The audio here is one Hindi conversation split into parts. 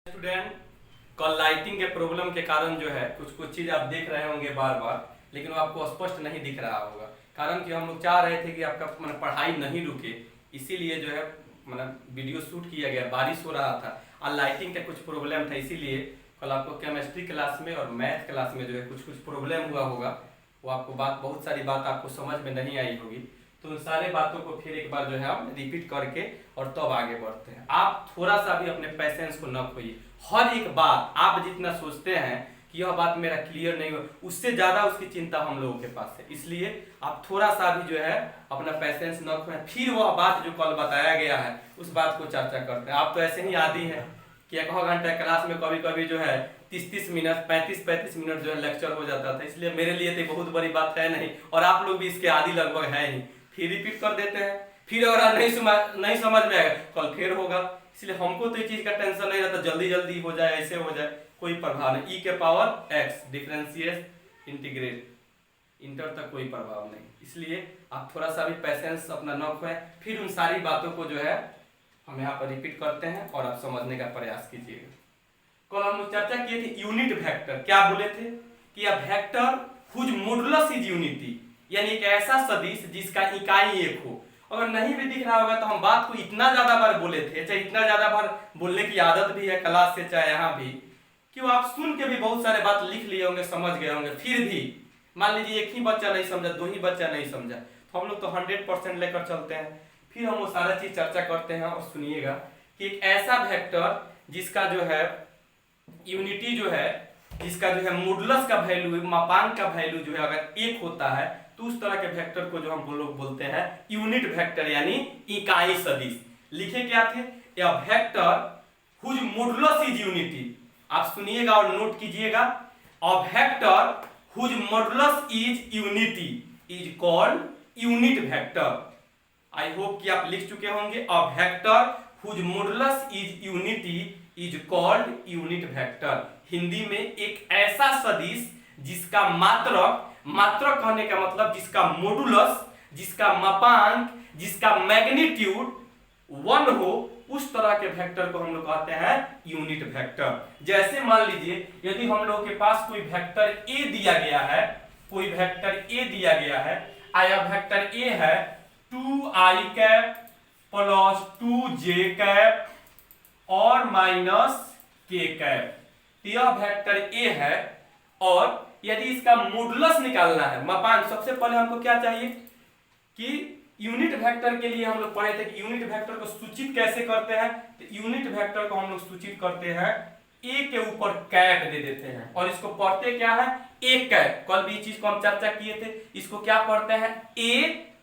स्टूडेंट, कल लाइटिंग के प्रॉब्लम के कारण जो है कुछ कुछ चीज़ आप देख रहे होंगे बार बार, लेकिन वो आपको स्पष्ट नहीं दिख रहा होगा। कारण कि हम लोग चाह रहे थे कि आपका पढ़ाई नहीं रुके, इसीलिए जो है वीडियो शूट किया गया। बारिश हो रहा था और लाइटिंग का कुछ प्रॉब्लम था, इसीलिए कल आपको केमिस्ट्री क्लास में और मैथ क्लास में जो है कुछ कुछ प्रॉब्लम हुआ होगा। वो आपको बहुत सारी बात आपको समझ में नहीं आई होगी, तो उन सारे बातों को फिर एक बार जो है हम रिपीट करके और तब आगे बढ़ते हैं। आप थोड़ा सा भी अपने पैसेंस को न खोइए। हर एक बात आप जितना सोचते हैं कि यह बात मेरा क्लियर नहीं हो, उससे ज्यादा उसकी चिंता हम लोगों के पास है। इसलिए आप थोड़ा सा भी जो है अपना पैसेंस न खोएं, फिर वह बात जो कल बताया गया है उस बात को चर्चा करते हैं। आप तो ऐसे ही आदी हैं कि एक घंटा क्लास में कभी कभी जो है 30-30 मिनट 35-35 मिनट जो है लेक्चर हो जाता था। इसलिए मेरे लिए तो बहुत बड़ी बात है नहीं, और आप लोग भी इसके आदी लगभग है ही। फिर रिपीट कर देते हैं, फिर अगर नहीं समझ में आएगा कल फिर होगा। इसलिए हमको तो ये चीज का टेंशन नहीं रहता, जल्दी जल्दी हो जाए, ऐसे हो जाए, कोई प्रभाव नहीं। e के power x differentiate integrate inter तक कोई प्रभाव नहीं। इसलिए आप थोड़ा सा भी पैसेंस अपना न खोएं, फिर उन सारी बातों को जो है हम यहाँ पर रिपीट करते हैं और आप समझने का प्रयास कीजिएगा। कल हम लोग चर्चा किए थे यूनिट वेक्टर। क्या बोले थे कि a vector whose modulus is unity, यानी एक ऐसा सदिश जिसका इकाई एक हो। अगर नहीं भी दिख रहा होगा तो हम बात को इतना ज्यादा बार बोले थे, चाहे इतना ज्यादा बार बोलने की आदत भी है क्लास से चाहे यहाँ भी, कि वो आप सुन के भी बहुत सारे बात लिख लिए होंगे, समझ गए होंगे। फिर भी मान लीजिए एक ही बच्चा नहीं समझा, दो ही बच्चा नहीं समझा, तो हम लोग तो 100% लेकर चलते हैं। फिर हम वो सारा चीज चर्चा करते हैं और सुनिएगा कि एक ऐसा वेक्टर जिसका जो है यूनिटी जो है, जिसका जो है मॉडुलस का वैल्यू, मापांक का वैल्यू जो है अगर एक होता है, तो उस तरह के वेक्टर को जो हम लोग बोलते हैं यूनिट वेक्टर, यानी इकाई सदिश। लिखे क्या थे? या vector whose modulus is unity. आप सुनिएगा और नोट कीजिएगा। A vector whose modulus is unity is called unit vector. I hope कि आप लिख चुके होंगे। A vector whose modulus is unity is called unit vector. Hindi में एक ऐसा सदिश जिसका मात्रक, मात्रक कहने का मतलब जिसका मॉडुलस, जिसका मापांक, जिसका मैग्नीट्यूड 1 हो, उस तरह के वेक्टर को हम लोग कहते हैं यूनिट वेक्टर। जैसे मान लीजिए यदि हम लोग के पास कोई वेक्टर ए दिया गया है, कोई वेक्टर ए दिया गया है, आया वेक्टर ए है 2i cap plus 2j cap और माइनस k कैप। यह वेक्टर ए है, और यदि इसका मॉडुलस निकालना है, मापांक, सबसे पहले हमको क्या चाहिए कि यूनिट वेक्टर के लिए हम लोग पढ़े थे कि यूनिट वेक्टर को सूचित कैसे करते हैं। तो यूनिट वेक्टर को हम लोग सूचित करते हैं ए के ऊपर कैप दे देते हैं, और इसको पढ़ते क्या है? A cap. कल भी इस चीज को हम चर्चा किए थे। इसको क्या पढ़ते हैं? ए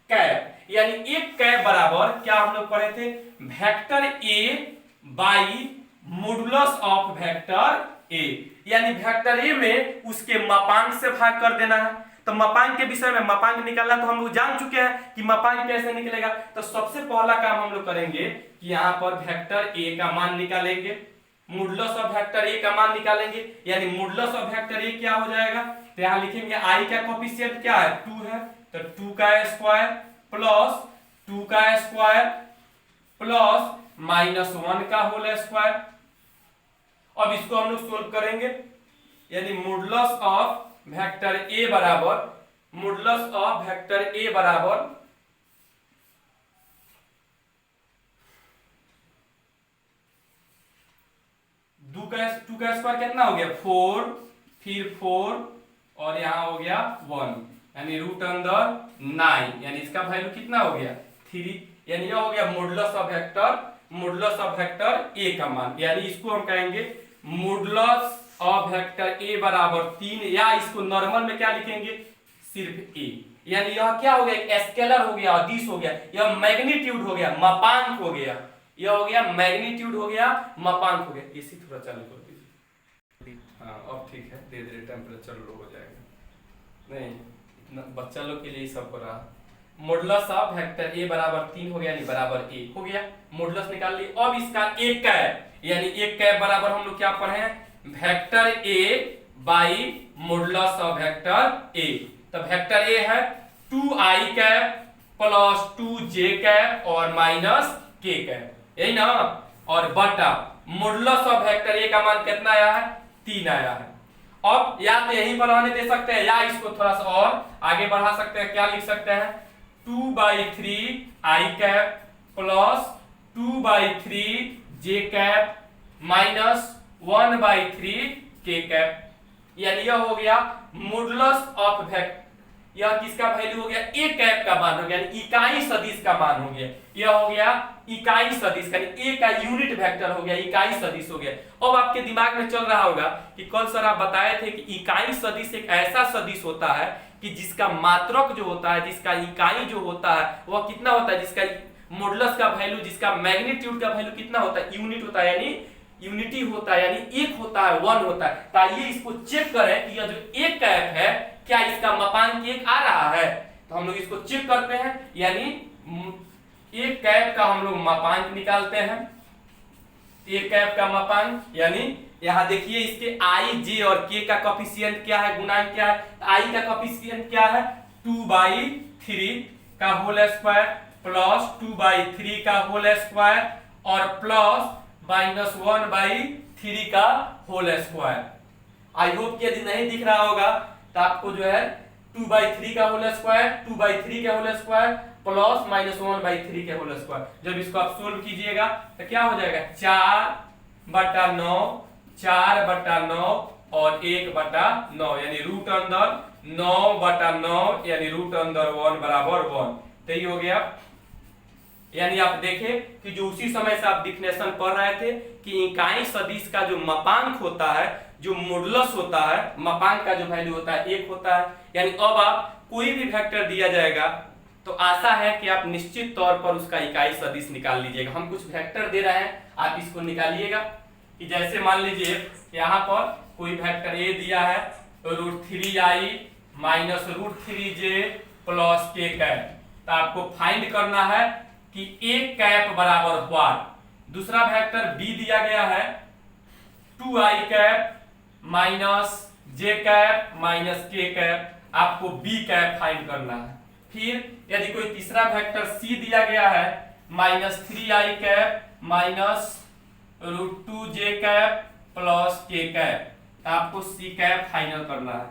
कैप, यानी एक कैप बराबर क्या हम लोग पढ़े थे? Vector A by modulus of vector A, यानी वेक्टर ए में उसके मापांक से भाग कर देना है। तो मापांक के विषय में, मापांक निकालना तो हम लोग जान चुके हैं कि मापांक कैसे निकलेगा। तो सबसे पहला काम हम लोग करेंगे कि यहाँ पर वेक्टर ए का मान निकालेंगे, मॉडुलस ऑफ वेक्टर ए का मान निकालेंगे, यानी मॉडुलस ऑफ वेक्टर ए क्या हो जाएगा? तो यहाँ लिखेंगे आई का कोफिशिएंट क्या है? 2 है, तो 2 का स्क्वायर प्लस 2 का स्क्वायर प्लस -1 का होल स्क्वायर। अब इसको हम लोग सोल्व करेंगे, यानी मॉडुलस ऑफ वेक्टर ए बराबर, मॉडुलस ऑफ वेक्टर ए बराबर 2 का स्क्वायर कितना हो गया? 4, फिर 4 और यहां हो गया 1, यानी रूट अंदर 9, यानी इसका वैल्यू कितना हो गया? 3, यानी यह हो गया modulus of vector, modulus of vector A का मान। यानी इसको हम कहेंगे मॉडुलस ऑफ वेक्टर ए बराबर 3, या इसको नॉर्मल में क्या लिखेंगे? सिर्फ ए। यानी यह क्या हो गया? एक स्केलर हो गया, अदिश हो गया, यह मैग्नीट्यूड हो गया, मापांक हो गया, यह हो गया मैग्नीट्यूड हो गया, मापांक हो गया। इसी थोड़ा चालू कर दीजिए। हाँ अब ठीक है, धीरे धीरे टेम्परेचर लो हो जाएगा। नहीं इतना बच्चा लोग के लिए सब हो रहा। मॉडुलस ऑफ वेक्टर ए बराबर 3 हो गया, यानी बराबर ए हो गया, मॉडुलस निकाल लिए। अब इसका एक कैप, यानी एक कैप बराबर हम लोग क्या पढ़े हैं? Vector A by modulus of vector A. तो वेक्टर ए है 2i cap plus 2j cap और माइनस k कैप, यही ना, और बटा मॉडुलस ऑफ वेक्टर ए का मान कितना आया है, 3 आया है। अब या तो यहीं पर रहने दे सकते हैं या इसको थोड़ा सा और आगे बढ़ा सकते हैं। क्या लिख सकते हैं, 2/3 आई कैप प्लस 2/3 जे कैप माइनस 1/3 के कैप, यानी यह हो गया मॉडुलस ऑफ वेक्टर। यह किसका वैल्यू हो गया, ए कैप का मान हो गया, यानी इकाई सदिश का मान हो गया। यह हो गया इकाई सदिश, यानी ए का यूनिट वेक्टर हो गया, इकाई सदिश हो गया। अब आपके दिमाग में चल रहा होगा कि कल सर आप बताए थे कि इकाई सदिश एक ऐसा सदिश होता है कि जिसका मात्रक जो होता है, जिसका इकाई जो होता है वह कितना होता है, जिसका मॉडुलस का वैल्यू, जिसका मैग्नीट्यूड का वैल्यू कितना होता है, यूनिट होता है, यानी यूनिटी होता है, यानी एक होता है, 1 होता है। तो आइए इसको चेक करें कि यह जो एक कैप है क्या इसका मापांक 1 आ रहा है। तो हम लोग इसको चेक करते हैं, यानी एक कैप का हम लोग मापांक निकालते हैं। एक कैप का मापांक, यानी यहां देखिए इसके आई, जे और के का कोफिशिएंट क्या है, गुणांक क्या है। आई का कोफिशिएंट क्या है, 2/3 का होल स्क्वायर प्लस 2/3 का होल स्क्वायर और प्लस -1/3 का होल स्क्वायर। आई होप कि यदि नहीं दिख रहा होगा तो आपको जो है 2/3 का होल स्क्वायर, 2/3 के होल स्क्वायर प्लस -1/3 के होल स्क्वायर, जब इसको आप सोल्व कीजिएगा तो क्या हो जाएगा, 4/9, 4/9 और 1/9, यानी रूट अंदर 9/9, यानी रूट अंदर 1 बराबर 1। तो ये हो गया। यानी आप देखें कि जो उसी समय से आप डिफिनेशन पढ़ रहे थे कि इकाई सदिश का जो मापांक होता है, जो मॉडुलस होता है, मापांक का जो वैल्यू होता है 1 होता है। यानी अब आप कोई भी वेक्टर दिया जाएगा तो आशा है कि आप निश्चित तौर पर उसका इकाई सदिश निकाल लीजिएगा। हम कुछ वेक्टर दे रहे हैं, आप इसको निकालिएगा कि जैसे मान लीजिए यहाँ पर कोई वेक्टर ए दिया है √3i माइनस √3j प्लस के कैप, तो आपको फाइंड करना है कि एक कैप बराबर व्हाट। दूसरा वेक्टर बी दिया गया है 2i कैप माइनस जे कैप माइनस के कैप, आपको बी कैप फाइंड करना है। फिर यदि कोई तीसरा वेक्टर सी दिया गया है -3i cap minus √2j cap plus के कैप, आपको सी कैप फाइनल करना है।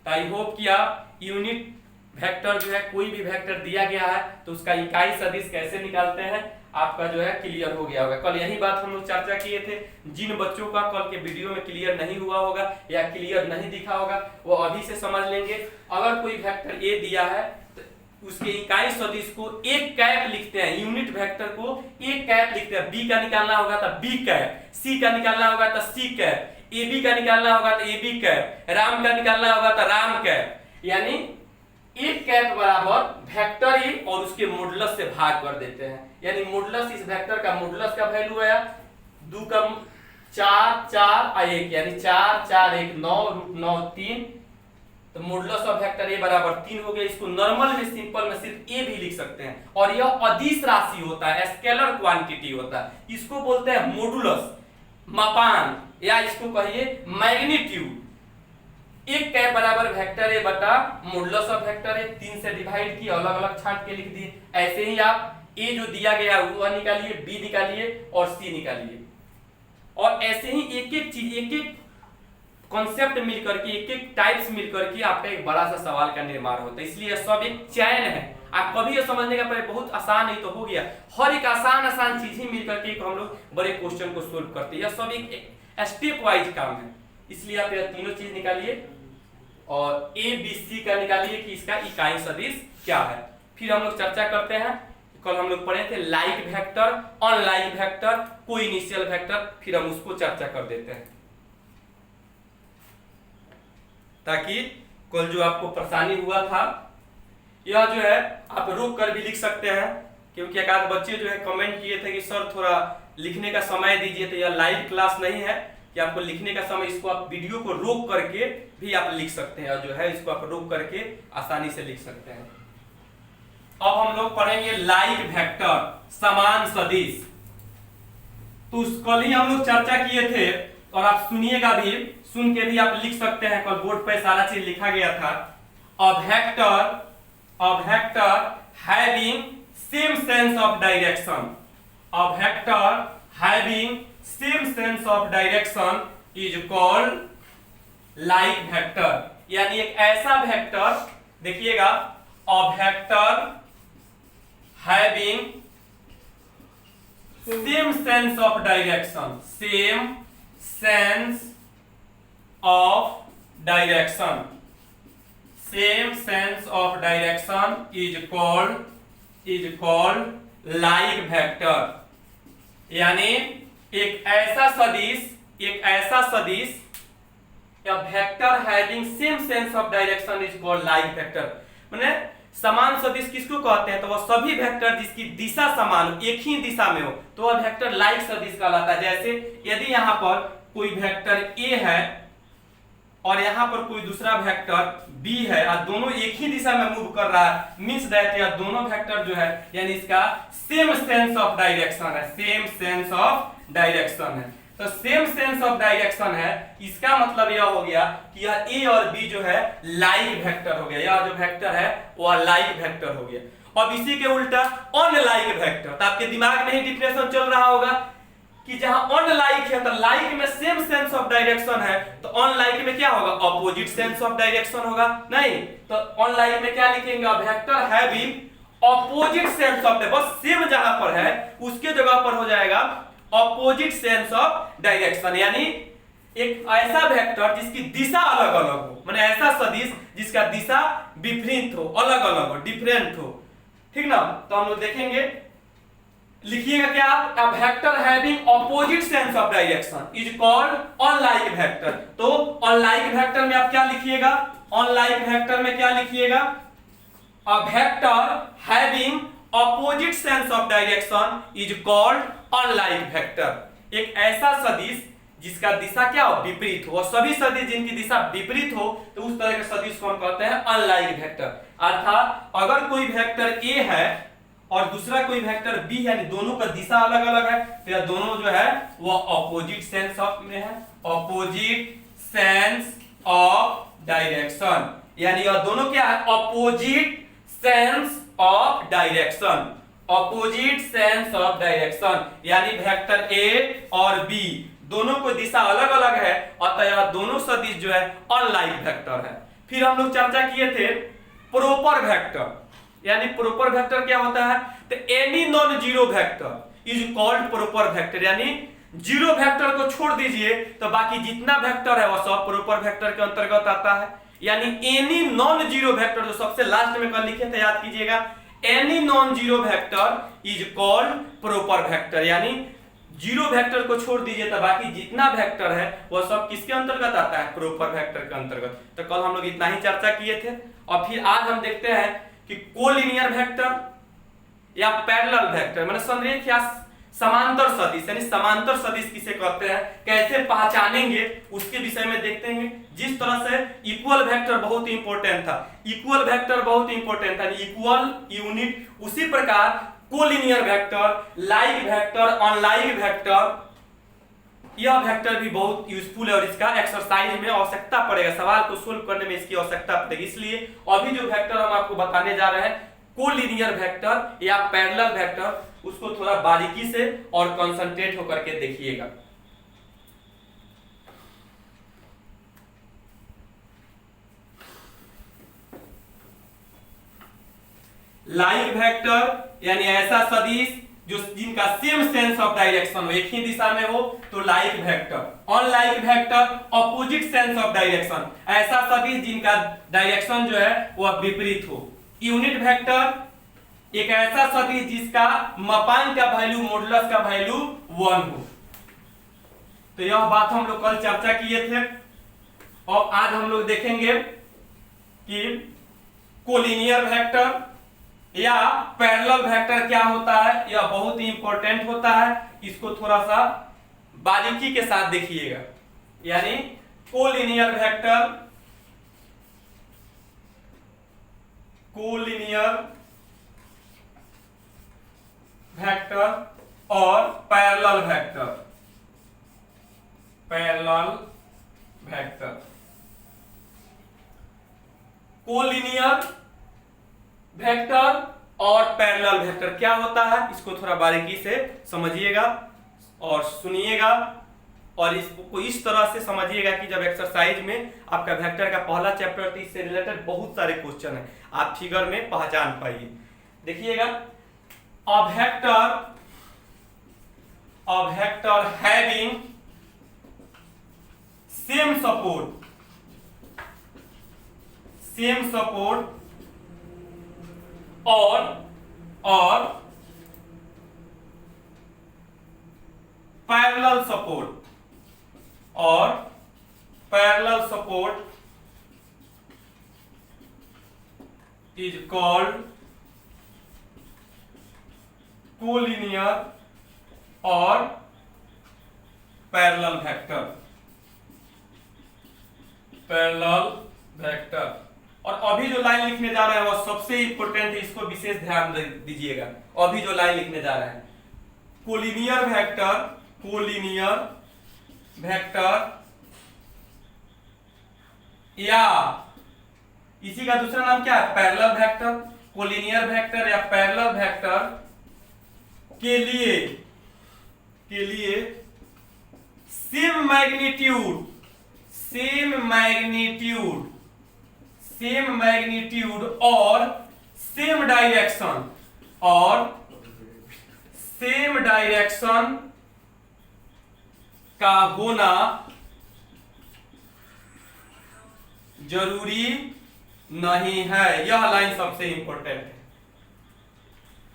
तो आई होप कि आप यूनिट वेक्टर जो है, कोई भी वेक्टर दिया गया है तो उसका इकाई सदिश कैसे निकालते हैं आपका जो है क्लियर हो गया होगा। कल यही बात हम लोग चर्चा किए थे। जिन बच्चों का कल के वीडियो में क्लियर नहीं हुआ होगा या क्लियर नहीं दिखा होगा वो अभी से समझ लेंगे। अगर कोई वेक्टर ए दिया है तो उसके इकाई सदिश को एक कैप लिखते हैं, यूनिट वेक्टर को एक कैप लिखते हैं। बी का निकालना होगा तो बी कैप, सी का निकालना होगा तो सी कैप, ए बी का निकालना होगा तो ए बी कैप, राम का निकालना होगा तो राम कैप। यानी एक कैप बराबर वेक्टर ए और उसके मॉडुलस से भाग कर देते हैं। यानी मॉडुलस, इस वेक्टर का मॉडुलस का वैल्यू आया 2 का 4 4 और 1, यानी 4 4 1 9 √9 3। तो मॉडुलस ऑफ वेक्टर ए बराबर 3 हो गया। इसको नॉर्मल में, सिंपल में सिर्फ ए भी लिख सकते हैं। और यह अदिश राशि होता है, स्केलर क्वांटिटी होता है। इसको बोलते हैं मॉडुलस, मापांक, या इसको कहिए मैग्नीट्यूड। एक कैप बराबर वेक्टर ए बटा मॉडुलस ऑफ वेक्टर ए, 3 से डिवाइड किए, अलग अलग छांट के लिख दिए। ऐसे ही आप ए जो दिया गया वो निकालिए, बी निकालिए और सी निकालिए। और ऐसे ही एक एक चीज, एक एक कॉन्सेप्ट मिलकर के, एक एक टाइप्स मिलकर के आपका एक बड़ा सा सवाल का निर्माण होता है। इसलिए सब एक चैन है। आप कभी ये समझने का पहले बहुत आसान ही तो हो गया, हर एक आसान चीज ही मिलकर के हम लोग बड़े क्वेश्चन को सोल्व करते हैं। यह सब एक स्टेप वाइज काम है। इसलिए आप यह तीनों चीज निकालिए और ए बी सी का निकालिए कि इसका इकाई सदिश क्या है। फिर हम लोग चर्चा करते हैं। कल हम लोग पढ़े थे लाइक वेक्टर, अनलाइक वेक्टर, को इनिशियल वेक्टर, फिर हम उसको चर्चा कर देते हैं ताकि कल जो आपको परेशानी हुआ था यह जो है आप रोक कर भी लिख सकते हैं। क्योंकि एक आध बच्चे जो है कमेंट किए थे कि सर थोड़ा लिखने का समय दीजिए, तो यह लाइव क्लास नहीं है कि आपको लिखने का समय, इसको आप वीडियो को रोक करके भी आप लिख सकते हैं और जो है इसको आप रोक करके आसानी से लिख सकते हैं। अब हम लोग पढ़ेंगे लाइक वेक्टर, समान सदिश। तो कल ही हम लोग चर्चा किए थे और आप सुनिएगा भी, सुन के भी आप लिख सकते हैं। कल बोर्ड पे सारा चीज लिखा गया था। अ vector having same sense of direction, a vector having same sense of direction is called like vector. यानी एक ऐसा वेक्टर, देखिएगा, a vector having same sense of direction, same sense of direction, same sense of direction is called like vector. यानी एक ऐसा सदिश या vector having same sense of direction is called like vector. माने समान सदिश किसको कहते हैं? तो वह सभी वेक्टर जिसकी दिशा समान, एक ही दिशा में हो, तो वह वेक्टर लाइक सदिश कहलाता है। जैसे यदि यहां पर कोई वेक्टर A है और यहां पर कोई दूसरा वेक्टर B है और दोनों एक ही दिशा में मूव कर रहा है, मींस दैट यह दोनों वेक्टर जो है यानी इसका सेम सेंस ऑफ डायरेक्शन है, सेम सेंस ऑफ डायरेक्शन है। तो सेम सेंस ऑफ डायरेक्शन है, इसका मतलब यह हो गया कि यह A और B जो है लाइक वेक्टर हो गया, यह जो वेक्टर है वह लाइक वेक्टर हो गया। अब इसी के उल्टा अनलाइक वेक्टर, तो आपके दिमाग में ही डिफरेंशिएशन चल रहा होगा कि जहां अनलाइक है तो लाइक में सेम सेंस ऑफ डायरेक्शन है, तो अनलाइक में क्या होगा? ऑपोजिट सेंस ऑफ डायरेक्शन होगा। नहीं, तो अनलाइक में क्या लिखेंगे? Vector having opposite sense of, बस सेम जहां पर है उसके जगह पर हो जाएगा ऑपोजिट सेंस ऑफ डायरेक्शन। यानी एक ऐसा वेक्टर जिसकी दिशा अलग अलग हो, माने ऐसा सदिश जिसका दिशा विपरीत हो, अलग अलग हो, डिफरेंट हो, ठीक ना? तो हम लोग देखेंगे, लिखिएगा क्या? अ vector having opposite sense of direction is called unlike vector. तो अनलाइक वेक्टर में आप क्या लिखिएगा? अनलाइक वेक्टर में क्या लिखिएगा? अ vector having opposite sense of direction is called unlike vector. एक ऐसा सदिश जिसका दिशा क्या हो? विपरीत हो। सभी सदिश जिनकी दिशा विपरीत हो तो उस तरह के सदिश को हम कहते हैं अनलाइक वेक्टर। अर्थात अगर कोई वेक्टर A है और दूसरा कोई वेक्टर B है, यानी दोनों का दिशा अलग अलग है, तो यह दोनों जो है वो ऑपोजिट सेंस ऑफ में है, ऑपोजिट सेंस ऑफ डायरेक्शन। यानी यह दोनों क्या है? Opposite sense of direction, opposite sense of direction. यानी वेक्टर A और B दोनों को दिशा अलग अलग है, अतः यह दोनों सदिश जो है अनलाइक वेक्टर है। फिर हम लोग चर्चा किए थे प्रॉपर वेक्टर। यानी प्रॉपर वेक्टर क्या होता है? तो any non zero vector is called proper vector. यानी जीरो वेक्टर को छोड़ दीजिए तो बाकी जितना वेक्टर है वह सब प्रॉपर वेक्टर के अंतर्गत आता है। यानी एनी नॉन जीरो वेक्टर, जो सबसे लास्ट में कल लिखे थे याद कीजिएगा, any non zero vector is called proper vector. यानी जीरो वेक्टर को छोड़ दीजिए तो बाकी जितना वेक्टर है वह सब किसके अंतर्गत आता है? प्रॉपर वेक्टर के अंतर्गत। तो कल हम लोग इतना ही चर्चा किए थे और फिर आज हम देखते हैं कि कोलिनियर वेक्टर या पैरेलल वेक्टर, माने संरेख या समांतर सदिश, यानी समांतर सदिश किसे कहते हैं, कैसे पहचानेंगे उसके विषय में देखते हैं। जिस तरह से इक्वल वेक्टर बहुत इंपॉर्टेंट था, इक्वल वेक्टर बहुत इंपॉर्टेंट था, इक्वल यूनिट, उसी प्रकार collinear vector, like vector, unlike vector, यह वेक्टर भी बहुत यूजफुल है और इसका एक्सरसाइज में आवश्यकता पड़ेगा, सवाल को सोल्व करने में इसकी आवश्यकता पड़ेगी। इसलिए अभी जो वेक्टर हम आपको बताने जा रहे हैं कोलिनियर वेक्टर या पैरेलल वेक्टर, उसको थोड़ा बारीकी से और कंसंट्रेट होकर के देखिएगा। लाइक वेक्टर यानी ऐसा सदिश जो जिनका सेम सेंस ऑफ डायरेक्शन हो, एक ही दिशा में हो, तो like vector. Unlike vector opposite sense of direction, ऐसा सदिश जिनका डायरेक्शन जो है वह विपरीत हो। यूनिट वेक्टर एक ऐसा सदिश जिसका मापांक का वैल्यू, मॉडुलस का वैल्यू 1 हो। तो यह बात हम लोग कल चर्चा किए थे और आज हम लोग देखेंगे कि कोलिनियर वेक्टर या पैरेलल वेक्टर क्या होता है। यह बहुत ही इंपॉर्टेंट होता है, इसको थोड़ा सा बारीकी के साथ देखिएगा। यानी कोलिनियर वेक्टर, कोलिनियर वेक्टर और parallel vector, parallel vector. Collinear vector और पैरेलल वेक्टर क्या होता है, इसको थोड़ा बारीकी से समझिएगा। और सुनिएगा और इसको इस तरह से समझिएगा कि जब एक्सरसाइज में आपका वेक्टर का पहला चैप्टर तो इससे रिलेटेड बहुत सारे क्वेश्चन है, आप फिगर में पहचान पाइए। देखिएगा, a vector having same support और parallel support is called collinear और पैरेलल वेक्टर। और अभी जो लाइन लिखने जा रहे हैं वो सबसे इंपॉर्टेंट है, इसको विशेष ध्यान दीजिएगा। अभी जो लाइन लिखने जा रहे हैं, कोलिनियर वेक्टर या इसी का दूसरा नाम क्या है, पैरेलल वेक्टर। कोलिनियर वेक्टर या पैरेलल वेक्टर के लिए सेम मैग्नीट्यूड और सेम डायरेक्शन का होना जरूरी नहीं है। यह लाइन सबसे इंपॉर्टेंट है।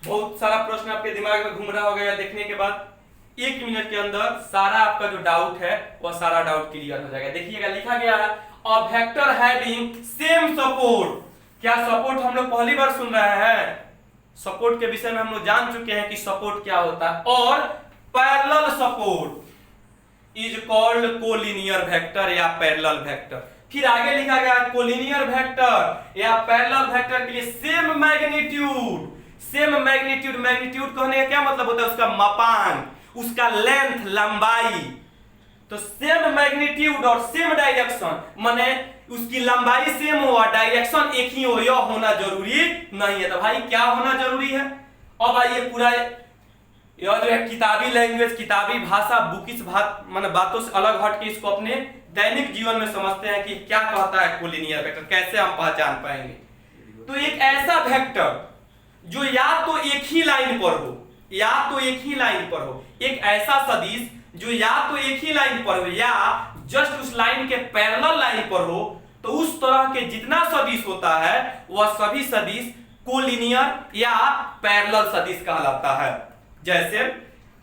बहुत सारा प्रश्न आपके दिमाग में घूम रहा होगा या देखने के बाद 1 मिनट के अंदर सारा आपका जो डाउट है वह सारा डाउट क्लियर हो जाएगा। देखिएगा, लिखा गया है अ वेक्टर हैविंग सेम सपोर्ट। क्या सपोर्ट हम लोग पहली बार सुन रहे हैं? सपोर्ट के विषय में हम लोग जान चुके हैं कि सपोर्ट क्या होता है। और parallel support is called collinear vector या पैरेलल वेक्टर। फिर आगे लिखा गया कोलिनियर वेक्टर या पैरेलल वेक्टर के लिए सेम मैग्नीट्यूड कहने का क्या मतलब होता है? उसका मापांक, उसका लेंथ, लंबाई। तो सेम मैग्नीट्यूड और सेम डायरेक्शन, माने उसकी लंबाई सेम हो और डायरेक्शन एक ही हो, यह होना जरूरी नहीं है। तो भाई क्या होना जरूरी है? अब आइए पूरा यह जो है किताबी लैंग्वेज, किताबी भाषा, बुकिश माने बातों से अलग हट के इसको अपने दैनिक जीवन में समझते हैं कि क्या कहता है कोलिनियर वेक्टर, कैसे हम पहचान पाएंगे। तो एक ऐसा वेक्टर जो या तो एक ही लाइन पर हो, एक ऐसा सदिश जो या तो एक ही लाइन पर हो या जस्ट उस लाइन के पैरेलल लाइन पर हो, तो उस तरह के जितना सदिश होता है वह सभी सदिश कोलिनियर या पैरेलल सदिश कहलाता है। जैसे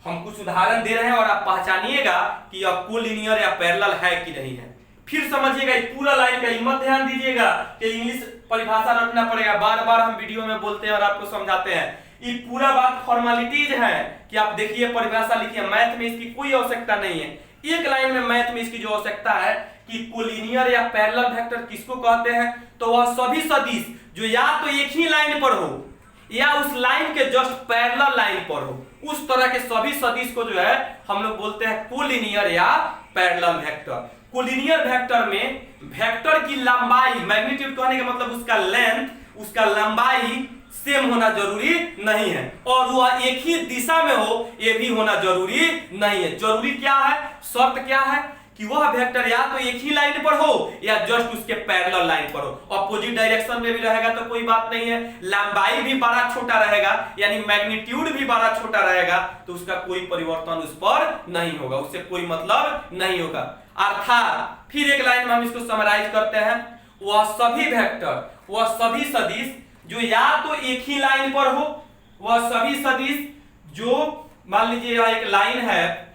हम कुछ उदाहरण दे रहे हैं और आप पहचानिएगा कि यह कोलिनियर या पैरेलल है कि नहीं है। फिर समझिएगा पूरा लाइन का मत ध्यान दीजिएगा कि इंग्लिश परिभाषा रखना पड़ेगा। बार बार हम वीडियो में बोलते हैं और आपको समझाते हैं, ये पूरा बात फॉर्मेलिटीज है कि आप देखिए परिभाषा लिखिए। मैथ में इसकी कोई आवश्यकता नहीं है। एक लाइन में मैथ में इसकी जो आवश्यकता है कि कोलिनियर या पैरेलल वेक्टर किसको कहते हैं, तो वह सभी सदिश जो या तो एक ही लाइन पर हो या उस लाइन के जस्ट पैरेलल लाइन पर हो, उस तरह के सभी सदिश को जो है हम लोग बोलते हैं कोलिनियर या पैरेलल वेक्टर। कोलिनियर वेक्टर में वेक्टर की लंबाई, मैग्नीट्यूड कहने का मतलब उसका लेंथ, उसका लंबाई सेम होना जरूरी नहीं है और वह एक ही दिशा में हो यह भी होना जरूरी नहीं है। जरूरी क्या है, शर्त क्या है कि वह वेक्टर या तो एक ही लाइन पर हो या जस्ट उसके पैरेलल लाइन पर हो। अपोजिट डायरेक्शन में भी रहेगा तो कोई बात नहीं है, लंबाई भी बड़ा छोटा रहेगा यानी मैग्नीट्यूड भी बड़ा छोटा रहेगा तो उसका कोई परिवर्तन उस पर नहीं होगा, उससे कोई मतलब नहीं होगा। अर्थात फिर एक लाइन में हम इसको समराइज करते हैं, वह सभी वेक्टर, वह सभी सदिश जो या तो एक ही लाइन पर हो, वह सभी सदिश जो मान लीजिए यह एक लाइन है,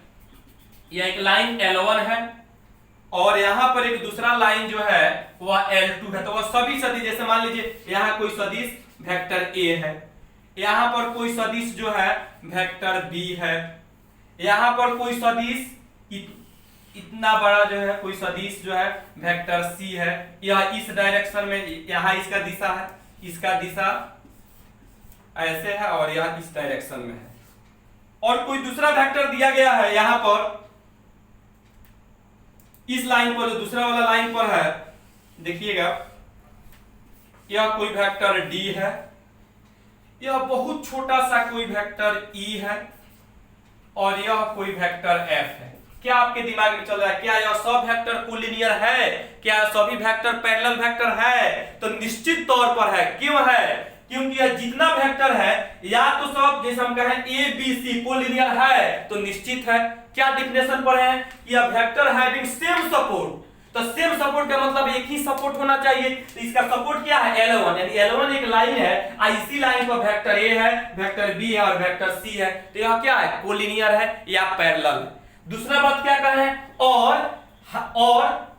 यह एक लाइन L1 है और यहां पर एक दूसरा लाइन जो है वह L2 है, तो वह सभी सदिश, जैसे मान लीजिए यहां कोई सदिश वेक्टर A है, यहां पर कोई सदिश जो है वेक्टर B है, यहां पर कोई सदिश इतना बड़ा जो है कोई सदिश जो है वेक्टर C है, यह इस डायरेक्शन में, यहां इसका दिशा है, इसका दिशा ऐसे है और यह इस डायरेक्शन में है। और कोई दूसरा वेक्टर दिया गया है यहां पर, इस लाइन पर जो दूसरा वाला लाइन पर है, देखिएगा यह कोई वेक्टर D है, यह बहुत छोटा सा कोई वेक्टर E है और यह कोई वेक्टर f है। क्या आपके दिमाग में चल रहा है, क्या यह सब वेक्टर कोलिनियर है, क्या सभी वेक्टर पैरेलल वेक्टर है? तो निश्चित तौर पर है। क्यों है? क्योंकि यह जितना वेक्टर है या तो सब जैसे हम कहें ए बी सी कोलिनियर है तो निश्चित है। क्या डिफिनेशन पर है कि यह वेक्टर हैविंग सेम सपोर्ट, तो सेम सपोर्ट का मतलब एक ही सपोर्ट होना चाहिए। तो इसका सपोर्ट क्या है? L1, यानी L1 एक लाइन है, इसी लाइन पर वेक्टर A है, वेक्टर B है और वेक्टर C है। तो यह क्या है? कोलिनियर है या पैरेलल है। दूसरा बात क्या कहें? और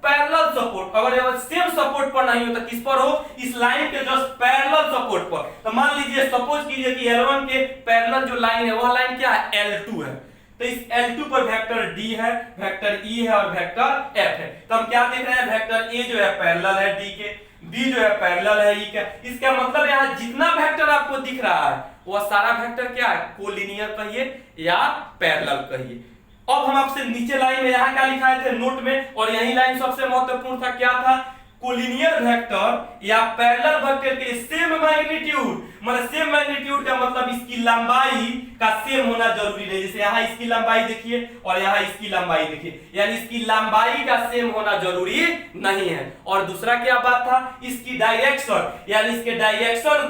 पैरेलल सपोर्ट, अगर यह सेम सपोर्ट पर नहीं हो तो किस पर हो? इस लाइन के जस्ट पैरेलल सपोर्ट पर। तो मान लीजिए सपोज कीजिए कि L1 के पैरेलल जो लाइन है वह लाइन क्या है? L2 है। तो इस L2 पर वेक्टर D है, वेक्टर E है और वेक्टर F है। तो हम क्या देख रहे हैं? वेक्टर A जो है पैरेलल है D के, B जो है पैरेलल है E का। इसका मतलब यहाँ जितना वेक्टर आपको दिख रहा है वह सारा वेक्टर क्या है? कोलिनियर कहिए या पैरेलल कहिए। अब हम आपसे नीचे लाइन में यहाँ क्या लिखाए थे नोट में, और यही लाइन सबसे महत्वपूर्ण था। क्या था? कोलिनियर वेक्टर या पैरेलल वेक्टर के सेम मैग्नीट्यूड, मतलब सेम मैग्नीट्यूड का मतलब इसकी लंबाई का सेम होना जरूरी नहीं। जैसे यहाँ इसकी लंबाई देखिए और यहाँ इसकी लंबाई देखिए, यानी इसकी लंबाई का सेम होना जरूरी नहीं है। और दूसरा क्या बात था? इसकी डायरेक्शन, यानी इसके डायरेक्शन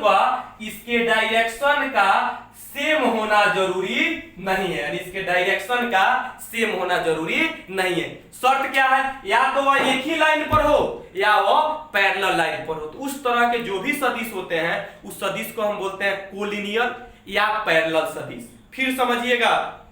का सेम होना जरूरी नहीं है, यानी इसके डायरेक्शन का सेम होना जरूरी नहीं है। शर्त क्या है? या तो वह एक ही लाइन पर हो या वह पैरेलल लाइन पर हो। तो उस तरह के जो भी सदिश होते हैं उस सदिश को हम बोलते हैं कोलिनियर या पैरेलल सदिश। फिर समझिएगा,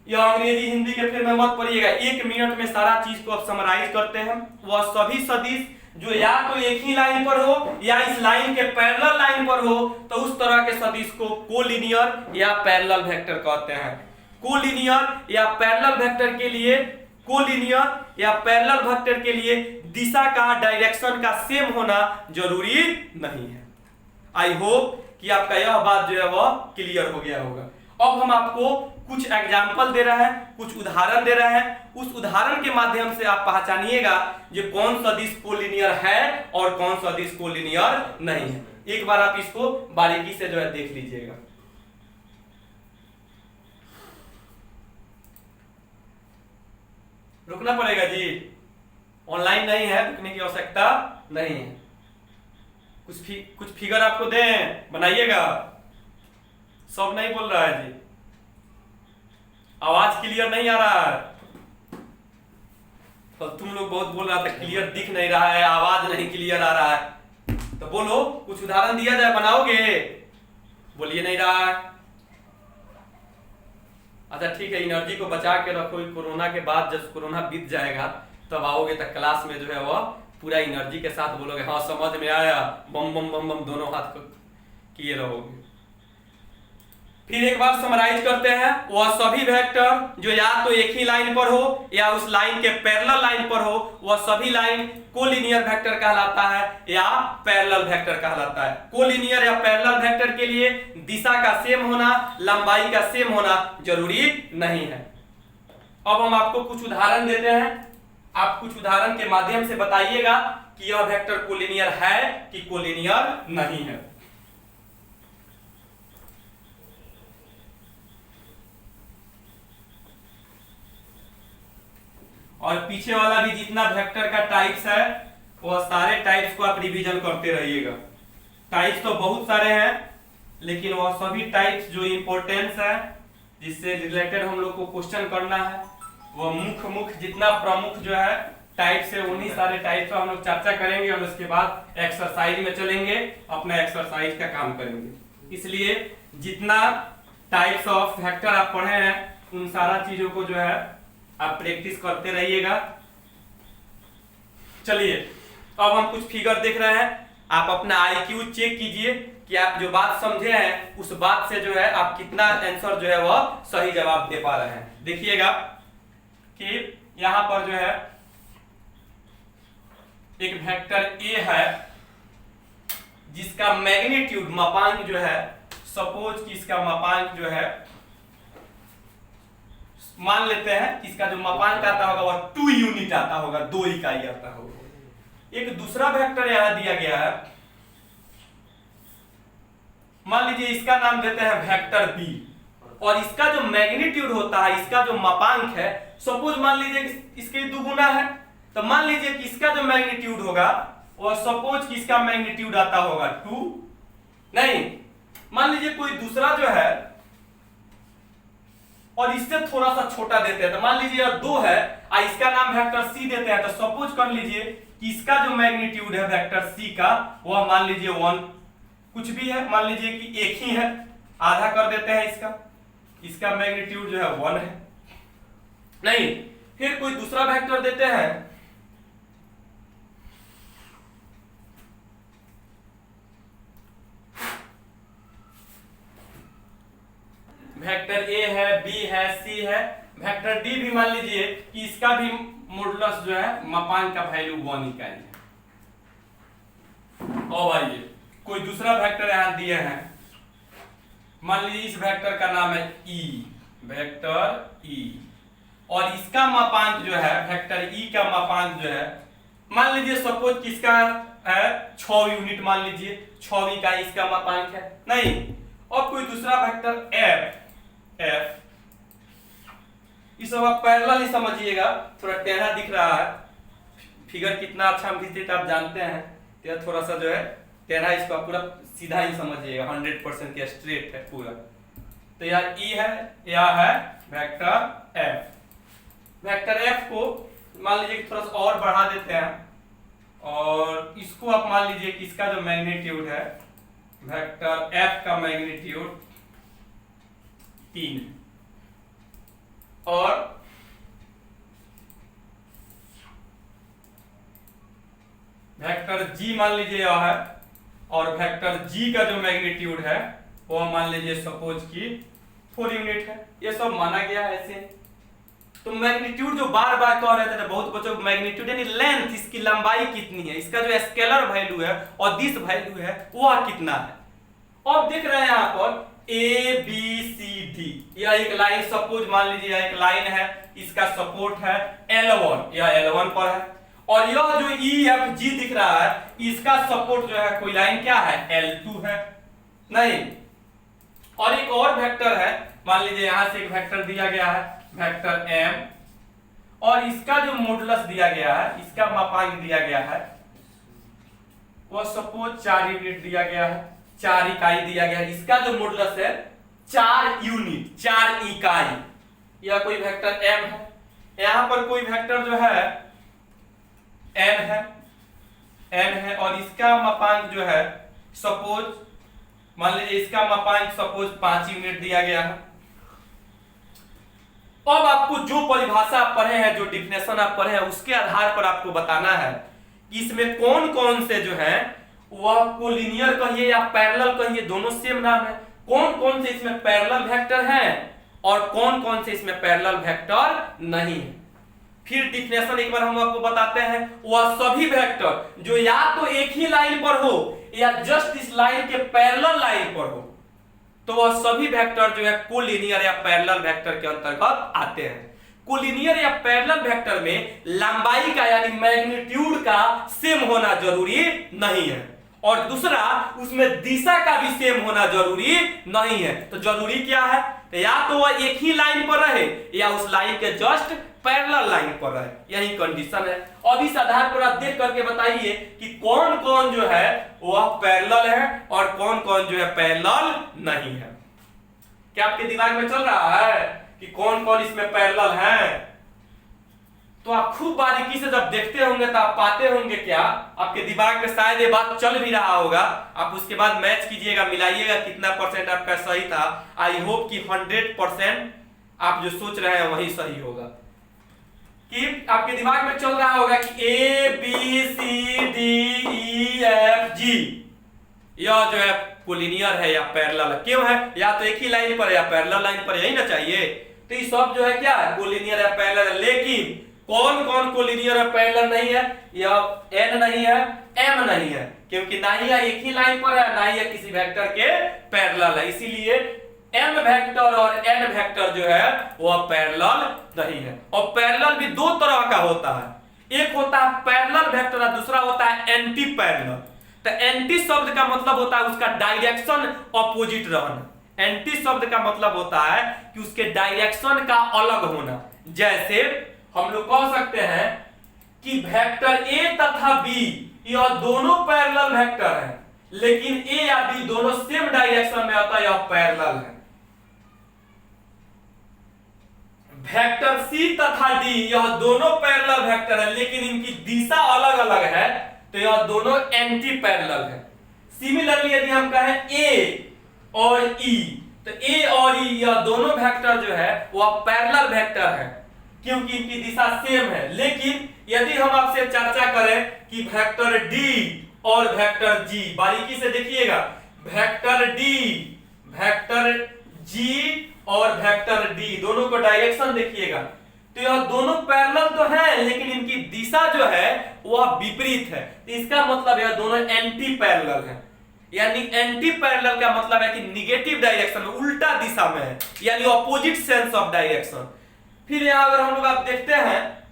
यह अंग्रेजी हिंदी के फिर में मत पढ़िएगा, 1 मिनट में सारा चीज को अब समराइज करते हैं। वह सभी सदिश जो या तो एक ही लाइन पर हो या इस लाइन के पैरेलल लाइन पर हो, तो उस तरह के सदिश को कोलिनियर या पैरेलल वेक्टर कहते हैं। कोलिनियर या पैरेलल वेक्टर के लिए, कोलिनियर या पैरेलल वेक्टर के लिए दिशा का, डायरेक्शन का सेम होना जरूरी नहीं है। आई होप कि आपका यह बात जो है वह क्लियर हो गया होगा। अब हम आपको कुछ एग्जाम्पल दे रहे हैं, कुछ उदाहरण दे रहे हैं। उस उदाहरण के माध्यम से आप पहचानिएगा जो कौन सदिश कोलिनियर है और कौन सदिश कोलिनियर नहीं है। एक बार आप इसको बारीकी से जो है देख लीजिएगा। रुकना पड़ेगा जी, ऑनलाइन नहीं है, रुकने की आवश्यकता नहीं है। कुछ फिगर आपको दें, बनाइएगा। सब नहीं बोल रहा है जी, आवाज क्लियर नहीं आ रहा है। तो तुम लोग बहुत बोल रहा था क्लियर दिख नहीं रहा है, आवाज नहीं क्लियर आ रहा है। तो बोलो, कुछ उदाहरण दिया जाए, बनाओगे? बोलिए नहीं रहा है। अच्छा ठीक है, एनर्जी को बचा के रखो। कोरोना के बाद जब कोरोना बीत जाएगा तब आओगे तो क्लास में जो है वह पूरा एनर्जी के साथ बोलोगे, हाँ समझ में आया, बम बम बम बम दोनों हाथ को किए रहोगे। फिर एक बार समराइज करते हैं। वह सभी वेक्टर जो या तो एक ही लाइन पर हो या उस लाइन के पैरेलल लाइन पर हो, वह सभी लाइन कोलिनियर वेक्टर कहलाता है या पैरेलल वेक्टर कहलाता है। कोलिनियर या पैरेलल वेक्टर के लिए दिशा का सेम होना, लंबाई का सेम होना जरूरी नहीं है। अब हम आपको कुछ उदाहरण देते हैं। आप कुछ उदाहरण के माध्यम से बताइएगा कि यह वेक्टर कोलिनियर है कि कोलिनियर नहीं है। और पीछे वाला भी जितना वेक्टर का टाइप्स है वह सारे टाइप्स को आप रिवीजन करते रहिएगा। टाइप्स तो बहुत सारे हैं, लेकिन वह सभी टाइप्स जो इंपॉर्टेंस है, जिससे रिलेटेड हम लोग को क्वेश्चन करना है, वह मुख्य जितना प्रमुख जो है टाइप से, उन्हीं सारे टाइप का हम लोग चर्चा करेंगे और उसके बाद एक्सरसाइज में चलेंगे, अपना एक्सरसाइज का काम करेंगे। इसलिए जितना टाइप्स ऑफ वेक्टर आप पढ़े हैं उन सारा चीजों को जो है आप प्रैक्टिस करते रहिएगा। चलिए अब हम कुछ फिगर देख रहे हैं। आप अपना आईक्यू चेक कीजिए कि आप जो बात समझे हैं उस बात से जो है आप कितना आंसर जो है वह सही जवाब दे पा रहे हैं। देखिएगा कि यहां पर जो है एक वेक्टर ए है जिसका मैग्नीट्यूड, मापांक जो है, सपोज कि इसका मापांक जो है, मान लेते हैं कि इसका जो मापांक आता होगा वह 2 यूनिट आता होगा, 2 इकाई आता होगा। एक दूसरा वेक्टर यहां दिया गया है, मान लीजिए इसका नाम देते हैं वेक्टर बी। और इसका जो मैग्नीट्यूड होता है, इसका जो मापांक है, सपोज मान लीजिए कि इसके दुगुना है, तो मान लीजिए कि इसका जो मैग्नीट्यूड होगा और सपोज कि इसका मैग्नीट्यूड आता होगा 2, नहीं मान लीजिए कोई दूसरा जो है और इससे थोड़ा सा छोटा देते हैं, तो मान लीजिए 2 है और इसका नाम वेक्टर c देते हैं, तो सपोज कर लीजिए कि इसका जो मैग्नीट्यूड है वेक्टर c का वह मान लीजिए 1 कुछ भी है, मान लीजिए कि एक ही है, आधा कर देते हैं इसका मैग्नीट्यूड जो है 1 है। नहीं फिर कोई दूसरा वेक्टर देते हैं, वेक्टर a है, b है, c है, वेक्टर d भी मान लीजिए कि इसका भी मॉडुलस जो है मापांक का वैल्यू 1 इकाई है। और भाई कोई दूसरा वेक्टर यहां दिए हैं, मान लीजिए इस वेक्टर का नाम है e, वेक्टर e, और इसका मापांक जो है वेक्टर e का मापांक जो है मान लीजिए सपोज कि इसका है 6 यूनिट, मान लीजिए 6 इकाई इसका मापांक है। नहीं और कोई दूसरा वेक्टर f ये सब आप पैरेलल ही समझिएगा, थोड़ा टेढ़ा दिख रहा है, फिगर कितना अच्छा हम खींचते आप जानते हैं, तो थोड़ा सा जो है टेढ़ा, इसको आप पूरा सीधा ही समझिएगा, 100% के स्ट्रेट है पूरा। तो यार ई है, यह है वेक्टर एफ। वेक्टर एफ को मान लीजिए कि थोड़ा सा और बढ़ा देते हैं और इसको आप मान लीजिए कि इसका जो मैग्नीट्यूड है वेक्टर एफ का मैग्नीट्यूड 3 और वेक्टर जी मान लीजिए यह है, और वेक्टर जी का जो मैग्नीट्यूड है वो मान लीजिए सपोज कि 4 यूनिट है। ये सब माना गया है ऐसे। तो मैग्नीट्यूड जो बार बार कह रहे थे बहुत बच्चों, मैग्नीट्यूड यानी लेंथ, इसकी लंबाई कितनी है, इसका जो स्केलर वैल्यू है और दिस वैल्यू है वह कितना है। और देख रहे हैं यहाँ पर ए बी सी डी, यह एक लाइन, सपोज मान लीजिए यह एक लाइन है, इसका सपोर्ट है L1, यह L1 पर है, और यह जो ई एफ जी दिख रहा है इसका सपोर्ट जो है कोई लाइन क्या है L2 है। नहीं और एक और वेक्टर है, मान लीजिए यहां से एक वेक्टर दिया गया है वेक्टर m, और इसका जो मॉडुलस दिया गया है, इसका मापांक दिया गया है वो सपोज 4 यूनिट दिया गया है, 4 इकाई दिया गया है, इसका जो मॉडुलस है 4 यूनिट, 4 इकाई। यह कोई वेक्टर m है, यहां पर कोई वेक्टर जो है n है और इसका मापांक जो है सपोज मान लीजिए इसका मापांक सपोज 5 यूनिट दिया गया है। अब आपको जो परिभाषा आप पढ़े हैं, जो डिफिनेशन आप पढ़े हैं, उसके आधार पर आपको बताना है कि इसमें कौन कौन से जो है वह कोलिनियर कहिए या पैरेलल कहिए, दोनों सेम नाम है, कौन कौन से इसमें पैरेलल वेक्टर हैं और कौन कौन से इसमें पैरेलल वेक्टर नहीं है। फिर डिफिनेशन एक बार हम आपको बताते हैं, वह सभी वेक्टर जो या तो एक ही लाइन पर हो या जस्ट इस लाइन के पैरेलल लाइन पर हो, तो वह सभी वेक्टर जो है कोलिनियर या पैरेलल वेक्टर के अंतर्गत आते हैं। कोलिनियर या पैरेलल वेक्टर में लंबाई का यानी मैग्नीट्यूड का सेम होना जरूरी नहीं है, और दूसरा उसमें दिशा का भी सेम होना जरूरी नहीं है। तो जरूरी क्या है, तो या तो वह एक ही लाइन पर रहे या उस लाइन के जस्ट पैरेलल लाइन पर रहे, यही कंडीशन है। अब इस आधार पर आप देख करके बताइए कि कौन कौन जो है वह पैरेलल है और कौन कौन जो है पैरेलल नहीं है। क्या आपके दिमाग में चल रहा है कि कौन कौन इसमें पैरेलल है? तो आप खूब बारीकी से जब देखते होंगे तो आप पाते होंगे क्या, आपके दिमाग में शायद ये बात चल भी रहा होगा। आप उसके बाद मैच कीजिएगा, मिलाइएगा कितना परसेंट आपका सही था। आई होप कि 100% आप जो सोच रहे हैं वही सही होगा। कि आपके दिमाग में चल रहा होगा कि A B C D E F G यह जो है कोलिनियर है या पैरेलल है। क्यों है? या तो एक ही लाइन पर या पैरेलल लाइन पर, यही ना चाहिए। तो ये सब जो है क्या है, कोलिनियर या पैरेलल है। लेकिन कौन कौन कोलिनियर या पैरेलल नहीं है? यह n नहीं है, m नहीं है, क्योंकि ना ही एक ही लाइन पर है ना ही किसी वेक्टर के पैरेलल है। इसीलिए m वेक्टर और n वेक्टर जो है वह पैरेलल नहीं है। और पैरेलल भी दो तरह का होता है, एक होता है पैरेलल वेक्टर और दूसरा होता है एंटी पैरेलल। तो एंटी शब्द का मतलब होता है उसका डायरेक्शन अपोजिट रहना, एंटी शब्द का मतलब होता है कि उसके डायरेक्शन का अलग होना। जैसे हम लोग कह सकते हैं कि वेक्टर ए तथा बी यह दोनों पैरेलल वेक्टर हैं, लेकिन ए या बी दोनों सेम डायरेक्शन में आता है, यह पैरेलल है। वेक्टर सी तथा डी यह दोनों पैरेलल वेक्टर है, लेकिन इनकी दिशा अलग अलग है, तो यह दोनों एंटी पैरेलल है। सिमिलरली यदि हम कहें ए और ई, तो ए और ई यह दोनों वेक्टर जो है वह पैरेलल वेक्टर है, क्योंकि इनकी दिशा सेम है। लेकिन यदि हम आपसे चर्चा करें कि वेक्टर डी और वेक्टर जी, बारीकी से देखिएगा, वेक्टर डी, वेक्टर जी और वेक्टर डी दोनों को डायरेक्शन देखिएगा, तो यह दोनों पैरेलल तो हैं, लेकिन इनकी दिशा जो है वह विपरीत है। तो इसका मतलब यह दोनों एंटी पैरेलल हैं। यानी एंटी पैरेलल का मतलब है कि निगेटिव डायरेक्शन में, उल्टा दिशा में है, यानी ऑपोजिट सेंस ऑफ डायरेक्शन। फिर यहां अगर हम लोग आप देखते हैं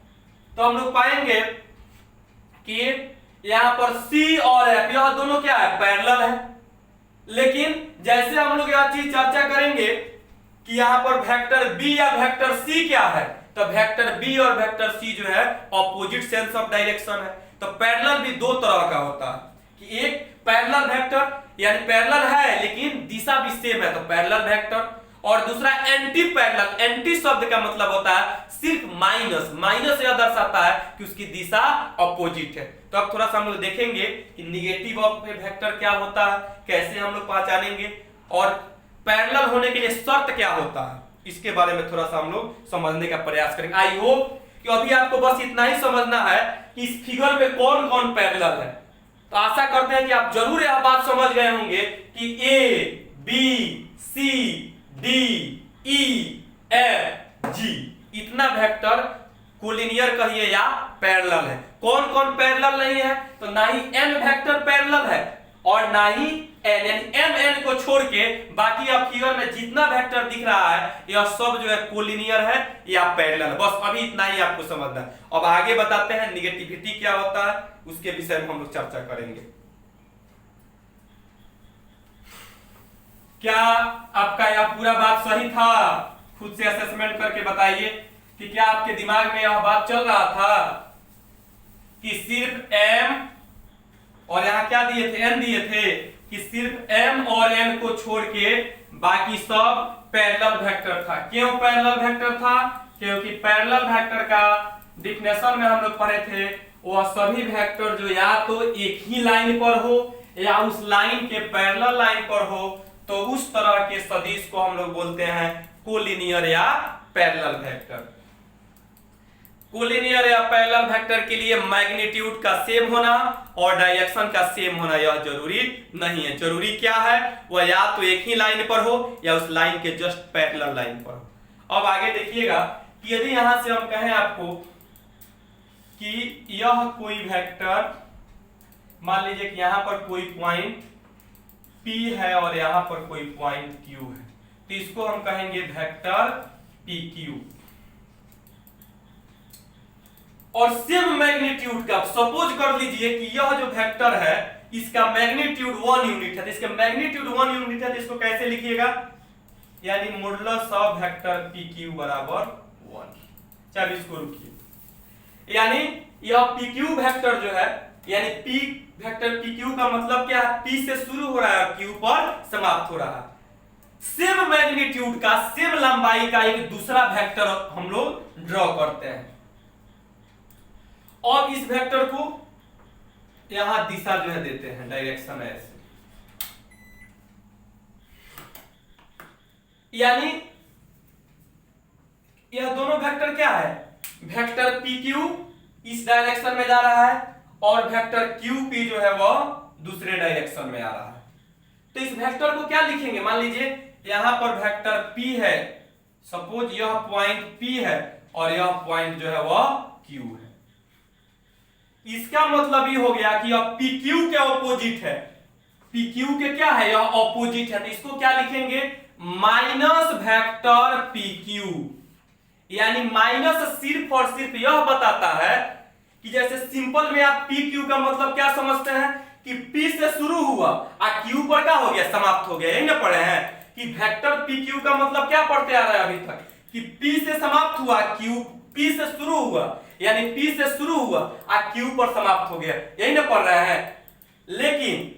तो हम लोग पाएंगे कि यहां पर C और F यह दोनों क्या है, पैरेलल है। लेकिन जैसे हम लोग यह चीज चर्चा करेंगे कि यहां पर वेक्टर B या वेक्टर C क्या है, तो वेक्टर B और वेक्टर C जो है ऑपोजिट सेंस ऑफ डायरेक्शन है। तो पैरेलल भी दो तरह का होता है कि एक पैरेलल वेक्टर यानी पैरेलल है लेकिन दिशा भी सेम है, तो पैरेलल वेक्टर, और दूसरा एंटी पैरेलल। एंटी शब्द का मतलब होता है सिर्फ माइनस, माइनस यह दर्शाता है कि उसकी दिशा ऑपोजिट है। तो अब थोड़ा सा हम लोग देखेंगे कि निगेटिव ऑफ वेक्टर क्या होता है, कैसे हम लोग पहचानेंगे, और पैरेलल होने के लिए शर्त क्या होता है, इसके बारे में थोड़ा सा हम लोग समझने का प्रयास करेंगे। आई होप कि अभी आपको बस इतना ही समझना है कि इस फिगर में कौन कौन पैरेलल है। तो आशा करते हैं कि आप जरूर यह बात समझ गए होंगे कि A, B, C, D, E, F, जी इतना वेक्टर कोलिनियर कहिए या पैरेलल है। कौन कौन पैरेलल नहीं है, तो ना ही एन वेक्टर पैरेलल है और ना ही एन, यानी एम एन को छोड़ के बाकी आप फिगर में जितना वेक्टर दिख रहा है यह सब जो है कोलिनियर है या पैरेलल है। बस अभी इतना ही आपको समझना है। अब आगे बताते हैं निगेटिविटी क्या होता है, उसके विषय में हम लोग चर्चा करेंगे। क्या आपका यह पूरा बात सही था? खुद से असेसमेंट करके बताइए कि क्या आपके दिमाग में यह बात चल रहा था कि सिर्फ m और यहां क्या दिए थे, n दिए थे, कि सिर्फ m और n को छोड़ के बाकी सब पैरेलल वेक्टर था। क्यों पैरेलल वेक्टर था? क्योंकि पैरेलल वेक्टर का डिफिनेशन में हम लोग पढ़े थे, वह सभी वेक्टर जो या तो एक ही लाइन पर हो या उस लाइन के पैरेलल लाइन पर हो, तो उस तरह के सदिश को हम लोग बोलते हैं कोलिनियर या पैरेलल वेक्टर। कोलिनियर या पैरेलल वेक्टर के लिए मैग्नीट्यूड का सेम होना और डायरेक्शन का सेम होना यह जरूरी नहीं है। जरूरी क्या है, वह या तो एक ही लाइन पर हो या उस लाइन के जस्ट पैरेलल लाइन पर हो। अब आगे देखिएगा कि यदि यहां से हम कहें आपको कि यह कोई वेक्टर, मान लीजिए कि यहां पर कोई पॉइंट P है और यहां पर कोई पॉइंट Q है, तो इसको हम कहेंगे वेक्टर PQ। और सेम मैग्नीट्यूड का सपोज कर लीजिए कि यह जो वेक्टर है इसका मैग्नीट्यूड 1 यूनिट है, तो इसका मैग्नीट्यूड 1 यूनिट है, तो इसको कैसे लिखिएगा, यानी मॉडुलस ऑफ वेक्टर PQ बराबर 1। चलिए इसको रुकिए, यानी यह PQ वेक्टर जो है, यानी P वेक्टर PQ का मतलब क्या है, P से शुरू हो रहा है और Q पर समाप्त हो रहा है। सेम मैग्नीट्यूड का, सेम लंबाई का एक दूसरा वेक्टर हम लोग ड्रॉ करते हैं। और इस वेक्टर को यहां दिशा जो है देते हैं, डायरेक्शन है ऐसे, यानी यह दोनों वेक्टर क्या है, वेक्टर PQ इस डायरेक्शन में जा रहा है और वेक्टर QP जो है वह दूसरे डायरेक्शन में आ रहा है। तो इस वेक्टर को क्या लिखेंगे, मान लीजिए यहां पर वेक्टर P है, सपोज यह पॉइंट P है और यह पॉइंट जो है वह Q है। इसका मतलब ये हो गया कि यह PQ के ऑपोजिट है, PQ के क्या है, यह ऑपोजिट है, तो इसको क्या लिखेंगे, माइनस वेक्टर PQ। यानी माइनस सिर्फ और सिर्फ यह बताता है कि जैसे सिंपल में आप PQ का मतलब क्या समझते हैं कि P से शुरू हुआ और Q पर क्या हो गया, समाप्त हो गया, यही ना पढ़े हैं कि वेक्टर पी क्यू का मतलब क्या पढ़ते आ रहा है अभी तक कि पी से समाप्त हुआ, क्यू पी से शुरू हुआ, यानी पी से शुरू हुआ और क्यू पर समाप्त हो गया, यही ना पढ़ रहे हैं। लेकिन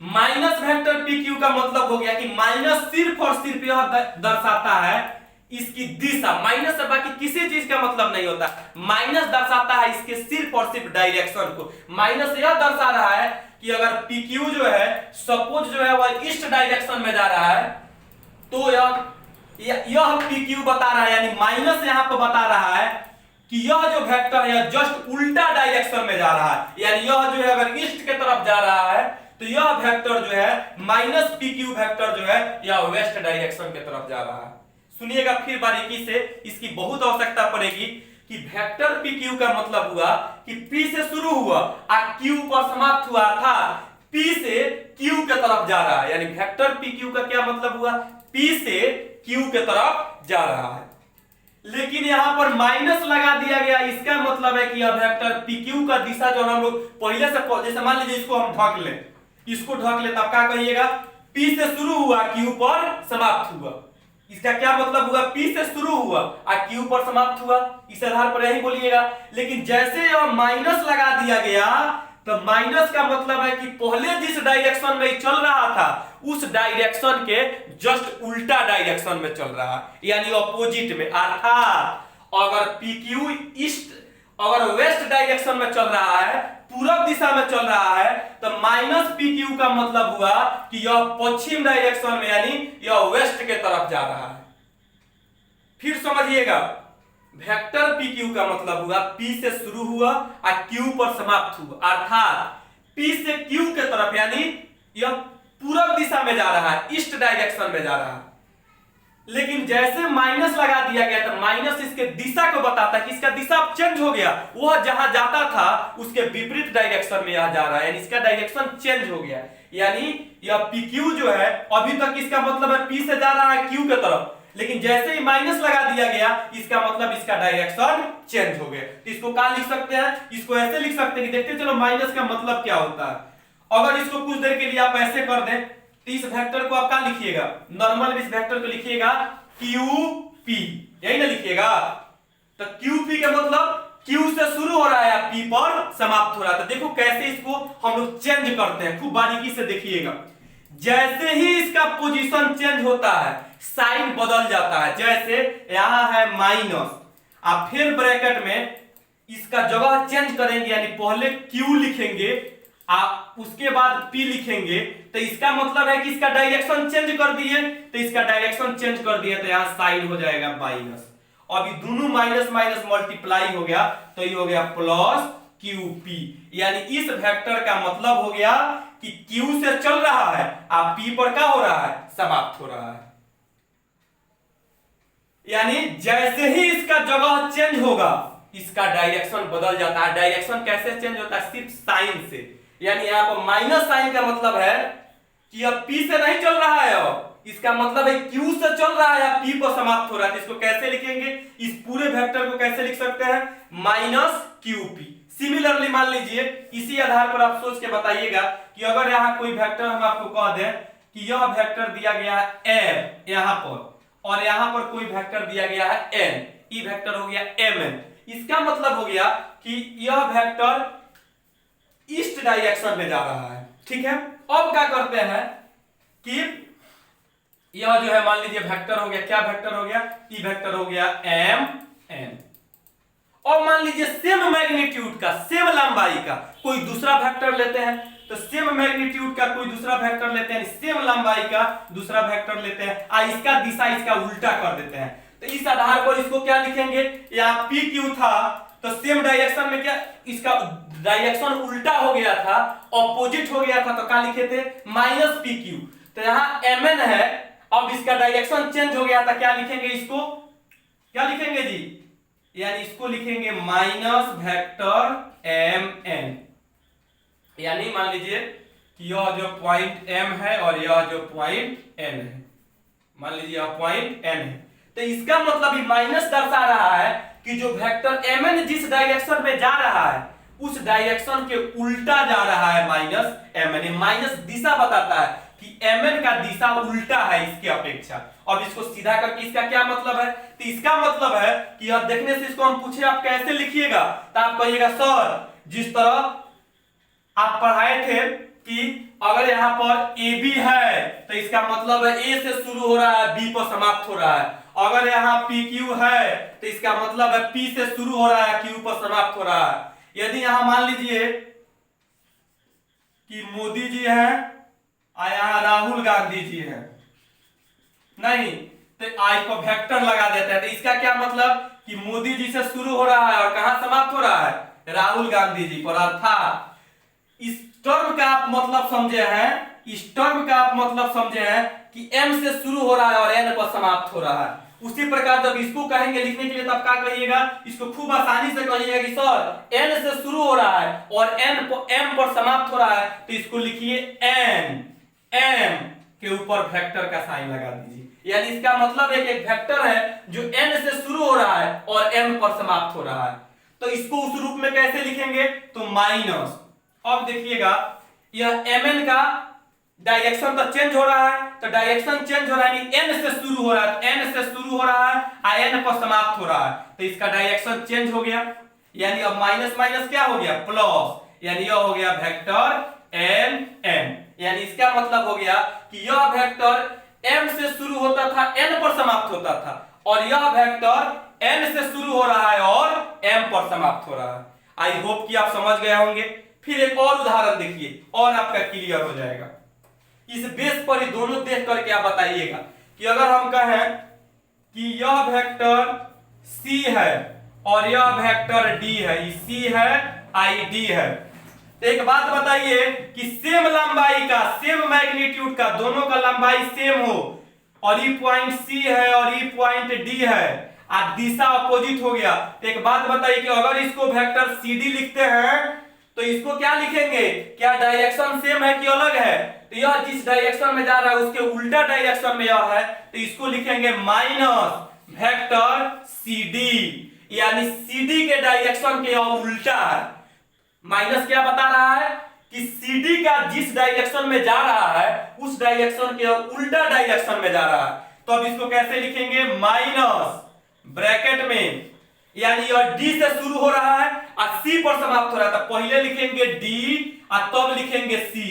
माइनस वेक्टर पी क्यू का मतलब हो गया कि माइनस सिर्फ और सिर्फ यह दर्शाता है इसकी दिशा, माइनस से बाकी किसी चीज का मतलब नहीं होता। माइनस दर्शाता है इसके सिर्फ और सिर्फ डायरेक्शन को। माइनस यह दर्शा रहा है कि अगर पी क्यू जो है सपोज जो है वह ईस्ट डायरेक्शन में जा रहा है, तो यह पी क्यू बता रहा है, यानी माइनस यहां पर बता रहा है कि यह जो वेक्टर है जस्ट उल्टा डायरेक्शन में जा रहा है, यानी यह जो है अगर ईस्ट के तरफ जा रहा है तो यह वेक्टर जो है माइनस पी क्यू वेक्टर जो है यह वेस्ट डायरेक्शन के तरफ जा रहा है। सुनिएगा फिर बारीकी से, इसकी बहुत आवश्यकता पड़ेगी कि वेक्टर पी क्यू का मतलब हुआ कि पी से शुरू हुआ और क्यू पर समाप्त हुआ था, पी से क्यू के तरफ जा रहा है, यानी वेक्टर पी क्यू का क्या मतलब हुआ, पी से क्यू के तरफ जा रहा है। लेकिन यहां पर माइनस लगा दिया गया, इसका मतलब है कि यह वेक्टर पी क्यू का दिशा जो हम लोग पहले से, जैसे मान लीजिए इसको हम ढक लें, इसको ढक ले, तब क्या कहिएगा, पी से शुरू हुआ क्यू पर समाप्त हुआ। इसका क्या मतलब हुआ, पी से शुरू हुआ और क्यू पर समाप्त हुआ, इस आधार पर यही बोलिएगा। लेकिन जैसे यह माइनस लगा दिया गया तो माइनस का मतलब है कि पहले जिस डायरेक्शन में चल रहा था उस डायरेक्शन के जस्ट उल्टा डायरेक्शन में चल रहा है, यानी ऑपोजिट में। अर्थात अगर पी क्यू ईस्ट, अगर वेस्ट डायरेक्शन में चल रहा है, पूरब दिशा में चल रहा है, तो माइनस पी क्यू का मतलब हुआ कि यह पश्चिम डायरेक्शन में, यानी यह वेस्ट के तरफ जा रहा है। फिर समझिएगा, वेक्टर पी क्यू का मतलब हुआ पी से शुरू हुआ और क्यू पर समाप्त हुआ, अर्थात पी से क्यू के तरफ, यानी यह पूरब दिशा में जा रहा है, ईस्ट डायरेक्शन में जा रहा है। लेकिन जैसे माइनस लगा दिया गया तो माइनस इसके दिशा को बताता है कि इसका दिशा चेंज हो गया, वह जहां जाता था उसके विपरीत डायरेक्शन में यह जा रहा है, यानी इसका डायरेक्शन चेंज हो गया। यानी यह पी क्यू जो है अभी तक इसका मतलब है पी से जा रहा है क्यू के तरफ, लेकिन जैसे ही माइनस लगा दिया गया इसका मतलब इसका डायरेक्शन चेंज हो गया। तो इसको क्या लिख सकते हैं, इसको ऐसे लिख सकते हैं कि देखते चलो माइनस का मतलब क्या होता है। अगर इसको कुछ देर के लिए आप ऐसे कर दें तो इस वेक्टर को आप क्या लिखिएगा, नॉर्मल इस वेक्टर को लिखिएगा क्यू पी, यही ना लिखिएगा। तो क्यू पी का मतलब क्यू से शुरू हो रहा है, पी पर समाप्त हो रहा है। तो देखो कैसे इसको हम लोग चेंज करते हैं, खूब बारीकी से देखिएगा। जैसे ही इसका पोजीशन चेंज होता है साइन बदल जाता है, जैसे यहां है माइनस, आप फिर ब्रैकेट में इसका जगह चेंज करेंगे, यानी पहले क्यू लिखेंगे आप उसके बाद पी लिखेंगे, तो इसका मतलब है कि इसका डायरेक्शन चेंज कर दिए, तो इसका डायरेक्शन चेंज कर दिए तो यहां साइन हो जाएगा माइनस। अब ये दोनों माइनस माइनस मल्टीप्लाई हो गया तो ये हो गया प्लस क्यू पी, यानी इस वेक्टर का मतलब हो गया कि क्यू से चल रहा है और पी पर क्या हो रहा है, समाप्त हो रहा है। यानी जैसे ही इसका जगह चेंज होगा इसका डायरेक्शन बदल जाता है। डायरेक्शन कैसे चेंज होता है, सिर्फ साइन से। यानी यहां पर माइनस साइन का मतलब है कि अब पी से नहीं चल रहा है, अब इसका मतलब है क्यू से चल रहा है, पी पर समाप्त हो रहा है। इसको कैसे लिखेंगे, इस पूरे वेक्टर को कैसे लिख सकते हैं, माइनस क्यू पी। सिमिलरली मान लीजिए इसी आधार पर आप सोच के बताइएगा कि अगर यहां कोई वेक्टर हम आपको कह दें कि यह वेक्टर दिया गया है m यहां पर, और यहां पर कोई वेक्टर दिया गया है n, ये वेक्टर हो गया mn। इसका मतलब हो गया कि यह वेक्टर ईस्ट डायरेक्शन में जा रहा है, ठीक है। अब क्या करते हैं कि यह जो है मान लीजिए वेक्टर हो गया, क्या वेक्टर हो गया, ये वेक्टर हो गया mn। और मान लीजिए सेम मैग्नीट्यूड का, सेम लंबाई का कोई दूसरा वेक्टर लेते हैं, तो सेम मैग्नीट्यूड का कोई दूसरा वेक्टर लेते हैं, सेम लंबाई का दूसरा वेक्टर लेते हैं, और इसका दिशा इसका उल्टा कर देते हैं। तो इस आधार पर इसको क्या लिखेंगे, यहाँ पी क्यू था तो सेम डायरेक्शन में क्या, इसका डायरेक्शन उल्टा हो गया था, ऑपोजिट हो गया था, तो क्या लिखे थे, माइनस पी क्यू। तो यहाँ mn है, अब इसका डायरेक्शन चेंज हो गया था, क्या लिखेंगे, इसको क्या लिखेंगे जी, यानी इसको लिखेंगे माइनस वेक्टर mn। यानी मान लीजिए कि यह जो पॉइंट m है और यह जो पॉइंट n है, मान लीजिए यह पॉइंट n है, तो इसका मतलब ये माइनस दर्शा रहा है कि जो वेक्टर mn जिस डायरेक्शन में जा रहा है उस डायरेक्शन के उल्टा जा रहा है माइनस mn। माइनस दिशा बताता है कि mn का दिशा उल्टा है इसके अपेक्षा। अब इसको सीधा करके इसका क्या मतलब है, तो इसका मतलब है कि अब देखने से इसको हम पूछे आप कैसे लिखिएगा, तो आप कहिएगा सर जिस तरह आप पढ़ाए थे कि अगर यहाँ पर ए बी है तो इसका मतलब है ए से शुरू हो रहा है बी पर समाप्त हो रहा है, अगर यहाँ पी क्यू है तो इसका मतलब है पी से शुरू हो रहा है क्यू पर समाप्त हो रहा है। यदि यहाँ मान लीजिए कि मोदी जी हैं और यहाँ राहुल गांधी जी हैं, नहीं तो आई को वेक्टर लगा देते हैं, तो इसका क्या मतलब कि मोदी जी से शुरू हो रहा है और कहां समाप्त हो रहा है, राहुल गांधी जी पर। अर्थात इस टर्म का आप मतलब समझे हैं, इस टर्म का आप मतलब समझे हैं कि m से शुरू हो रहा है और n पर समाप्त हो रहा है। उसी प्रकार जब इसको कहेंगे लिखने के लिए तब क्या कहिएगा, इसको खूब आसानी से कहिएगा कि सर n से शुरू हो रहा है और m पर समाप्त हो रहा है, तो इसको लिखिए n, m के ऊपर वेक्टर का साइन लगा दीजिए। यानी इसका मतलब एक वेक्टर है जो n से शुरू हो रहा है और m पर समाप्त हो रहा है। तो इसको उस रूप में कैसे लिखेंगे, तो माइनस, अब देखिएगा यह mn का डायरेक्शन तो चेंज हो रहा है, तो डायरेक्शन चेंज हो रहा है यानी n से शुरू हो रहा है, तो n से शुरू हो रहा है n पर समाप्त हो रहा है, तो इसका डायरेक्शन चेंज हो गया। यानी अब माइनस माइनस क्या हो गया, प्लस, यानी यह हो गया वेक्टर n। यानी इसका मतलब हो गया कि यह वेक्टर m से शुरू होता था n पर समाप्त होता था और यह वेक्टर n से शुरू हो रहा है और m पर समाप्त हो रहा है। आई होप कि आप समझ गए होंगे। फिर एक और उदाहरण देखिए और आपका क्लियर हो जाएगा। इस बेस पर ही दोनों देख करके आप बताइएगा कि अगर हम कहें कि यह वेक्टर c है और यह वेक्टर d है, ये c है आई d है, तो एक बात बताइए कि सेम लंबाई का, सेम मैग्नीट्यूड का, दोनों का लंबाई सेम हो और ये पॉइंट c है और ये पॉइंट d है और दिशा अपोजिट हो गया, तो एक बात बताइए कि अगर इसको वेक्टर cd लिखते हैं तो इसको क्या लिखेंगे, क्या डायरेक्शन सेम है कि अलग है, तो यह जिस डायरेक्शन में जा रहा है उसके उल्टा डायरेक्शन में यह है, तो इसको लिखेंगे माइनस वेक्टर cd, यानी cd के डायरेक्शन के यह उल्टा है। माइनस क्या बता रहा है कि cd का जिस डायरेक्शन में जा रहा है उस डायरेक्शन के उल्टा डायरेक्शन में जा रहा है, तो अब इसको कैसे लिखेंगे, माइनस ब्रैकेट में, यानी यह d से शुरू हो रहा है और c पर समाप्त हो रहा है, तो पहले लिखेंगे d और तब लिखेंगे c।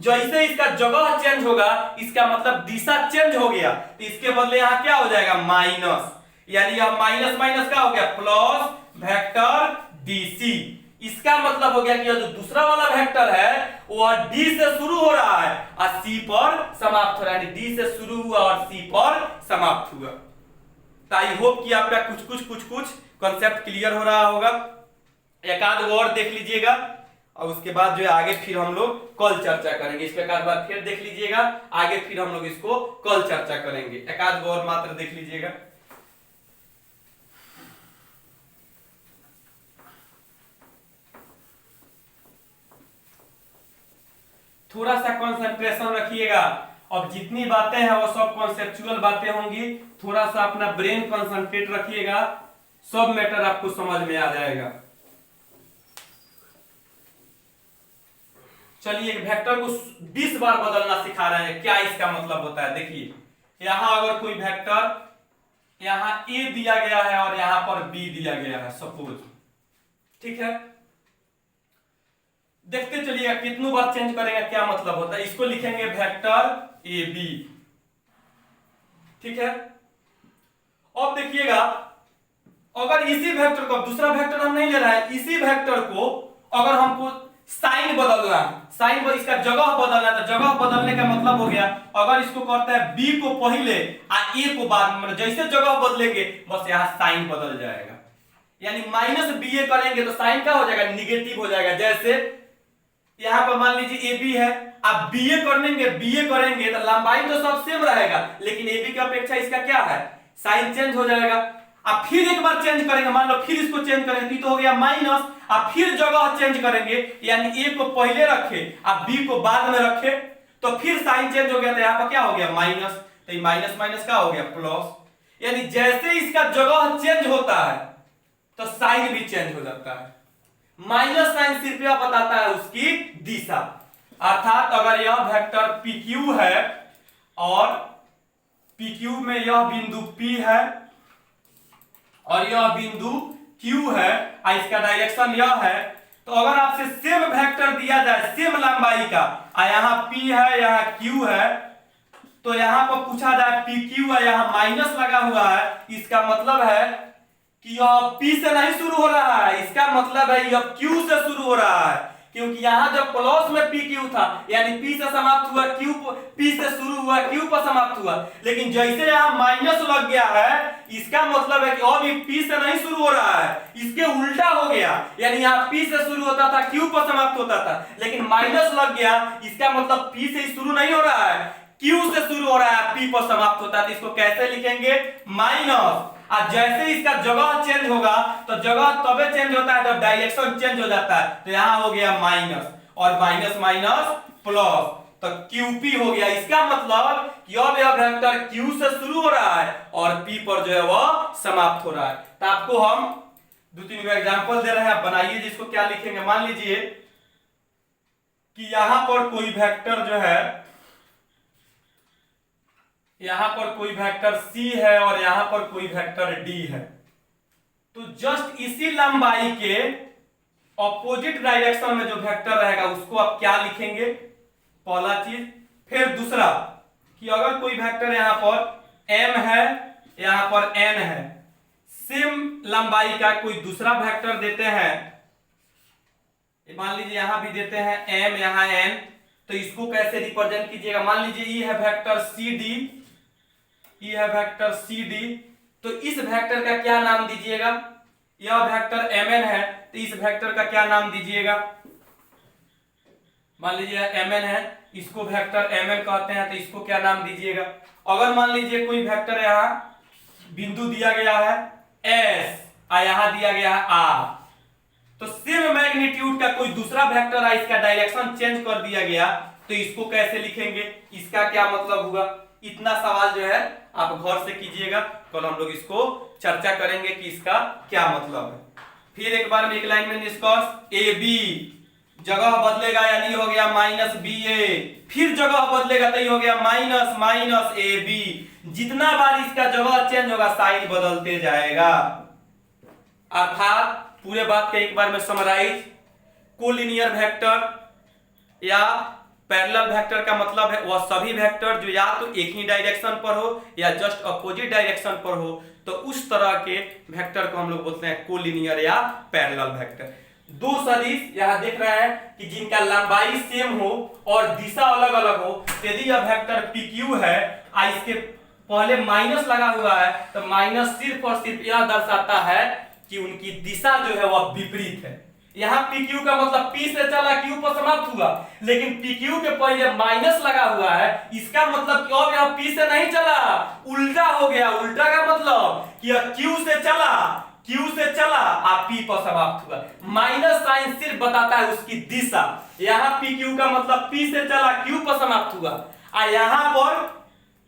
जैसे इसका जगह चेंज होगा इसका मतलब दिशा चेंज हो गया, तो इसके बदले यहाँ क्या हो जाएगा, माइनस, यानी यह माइनस माइनस क्या हो गया, प्लस वेक्टर dc। इसका मतलब हो गया कि यह जो दूसरा वाला वेक्टर है वह d से शुरू हो रहा है और c पर समाप्त हो रहा है, d से शुरू हुआ और c पर समाप्त हुआ। तो आई होप कि आपका कुछ कॉन्सेप्ट क्लियर हो रहा होगा। एक आध और देख लीजिएगा और उसके बाद जो है आगे फिर हम लोग कल चर्चा करेंगे। इस प्रकार बार फिर देख लीजिएगा, आगे फिर हम लोग इसको कल चर्चा करेंगे। एक आध और मात्र देख लीजिएगा। थोड़ा सा कंसंट्रेशन रखिएगा। अब जितनी बातें हैं वो सब कॉन्सेप्चुअल बातें होंगी, थोड़ा सा अपना ब्रेन कंसंट्रेट रखिएगा, सब मैटर आपको समझ में आ जाएगा। चलिए एक वेक्टर को 20 बार बदलना सिखा रहे हैं, क्या इसका मतलब होता है। देखिए यहां अगर कोई वेक्टर यहां a दिया गया है और यहां पर b दिया गया है सपोज, ठीक है, देखते चलिएगा कितनी बार चेंज करेंगे क्या मतलब होता है। इसको लिखेंगे वेक्टर ए बी, ठीक है। अब देखिएगा अगर इसी वेक्टर को, दूसरा वेक्टर हम नहीं ले रहा है, इसी वेक्टर को अगर हमको साइन बदलना है, साइन पर इसका जगह बदलना है, तो जगह बदलने का मतलब हो गया अगर इसको करते हैं b को पहले और a को बाद में, जैसे जगह बदलेंगे बस यहाँ साइन बदल जाएगा। यानी माइनस ba करेंगे तो साइन क्या हो जाएगा, निगेटिव हो जाएगा। जैसे यहाँ पर मान लीजिए AB है, आप BA करेंगे तो लंबाई तो सब सेम रहेगा, लेकिन AB की अपेक्षा इसका क्या है, साइन चेंज हो जाएगा। आप फिर एक बार चेंज करेंगे, मान लो फिर इसको चेंज करेंगे तो हो गया माइनस, आप फिर जगह चेंज करेंगे यानी A को पहले रखे आप B को बाद में रखे तो फिर साइन चेंज हो गया, तो यहाँ पर क्या हो गया माइनस, तो माइनस माइनस क्या हो गया प्लस। यानी जैसे इसका जगह चेंज होता है तो साइन भी चेंज हो जाता है। माइनस साइन सिर्फ यह बताता है उसकी दिशा। अर्थात अगर यह वेक्टर PQ है और PQ में यह बिंदु P है और यह बिंदु Q है और इसका डायरेक्शन यह है, तो अगर आपसे सेम वेक्टर दिया जाए सेम लंबाई का, यहाँ P है यहाँ Q है, तो यहाँ पर पूछा जाए PQ है यहाँ माइनस लगा हुआ है, इसका मतलब है कि यह P से नहीं शुरू हो रहा है, इसका मतलब है यह Q से शुरू हो रहा है, क्योंकि यहाँ जब प्लस में PQ था यानी P से समाप्त हुआ Q, P से शुरू हुआ Q पर समाप्त हुआ, लेकिन जैसे यहाँ माइनस लग गया है इसका मतलब है कि अब ये P से नहीं शुरू हो रहा है, इसके उल्टा हो गया, यानी यहाँ P से शुरू होता था Q पर समाप्त होता था, लेकिन माइनस लग गया, इसका मतलब P से शुरू नहीं हो रहा है, Q से शुरू हो रहा है, P पर समाप्त होता है। तो इसको कैसे लिखेंगे? माइनस। और जैसे इसका जगह चेंज होगा तो जगह तबे चेंज होता है जब डायरेक्शन चेंज हो जाता है, तो यहाँ हो गया माइनस और माइनस माइनस प्लस, तो QP हो गया। इसका मतलब कि अब यह वेक्टर Q से शुरू हो रहा है और P पर जो है वह समाप्त हो रहा है। तो आपको हम दो तीन एग्जांपल दे रहे हैं, आप बनाइए जिसको क्या लिखेंगे। मान लीजिए कि यहां पर कोई वेक्टर जो है, यहां पर कोई वेक्टर C है और यहां पर कोई वेक्टर D है, तो जस्ट इसी लंबाई के ऑपोजिट डायरेक्शन में जो वेक्टर रहेगा उसको आप क्या लिखेंगे? पहला चीज। फिर दूसरा कि अगर कोई वेक्टर यहां पर M है यहां पर N है, सेम लंबाई का कोई दूसरा वेक्टर देते हैं, मान लीजिए यहां भी देते हैं M यहां N, तो इसको कैसे रिप्रेजेंट कीजिएगा? मान लीजिए ये है वेक्टर CD, ये है वेक्टर CD, तो इस वेक्टर का क्या नाम दीजिएगा? यह वेक्टर Mn है, तो इस वेक्टर का क्या नाम दीजिएगा? मान लीजिए Mn है, इसको वेक्टर Mn कहते हैं, तो इसको क्या नाम दीजिएगा? अगर मान लीजिए कोई वेक्टर यहाँ बिंदु दिया गया है S और यहाँ दिया गया है R, तो सेम मैग्नीट्यूड का कोई दूसरा वेक्टर है, इसका डायरेक्शन चेंज कर दिया गया, तो इसको कैसे लिखेंगे? इसका क्या मतलब हुआ? इतना सवाल जो है आप घर से कीजिएगा, कल हम लोग इसको चर्चा करेंगे कि इसका क्या मतलब है। फिर एक बार में एक लाइन में निष्कर्ष, AB जगह बदलेगा यानी हो गया माइनस BA, फिर जगह बदलेगा तो ये हो गया माइनस माइनस AB, जितना बार इसका जगह चेंज होगा साइन बदलते जाएगा। अर्थात पूरे बात का एक बार में समराइज, कोलिनियर वेक्टर या पैरेलल वेक्टर का मतलब है वह सभी वेक्टर जो या तो एक ही डायरेक्शन पर हो या जस्ट अपोजिट डायरेक्शन पर हो, तो उस तरह के वेक्टर को हम लोग बोलते हैं कोलिनियर या पैरेलल वेक्टर। दो सदिश यहां देख रहे हैं कि जिनका लंबाई सेम हो और दिशा अलग अलग हो, यदि यह वेक्टर PQ है और इसके पहले माइनस लगा हुआ है, तो माइनस सिर्फ और सिर्फ यह दर्शाता है कि उनकी दिशा जो है वह विपरीत है। यहाँ PQ का मतलब P से चला Q पर समाप्त हुआ, लेकिन PQ के पहले माइनस लगा हुआ है, इसका मतलब कि अब यह P से नहीं चला, उल्टा हो गया। उल्टा का मतलब कि यह Q से चला और P पर समाप्त हुआ। माइनस साइन सिर्फ बताता है उसकी दिशा। यहाँ PQ का मतलब P से चला Q पर समाप्त हुआ और यहाँ पर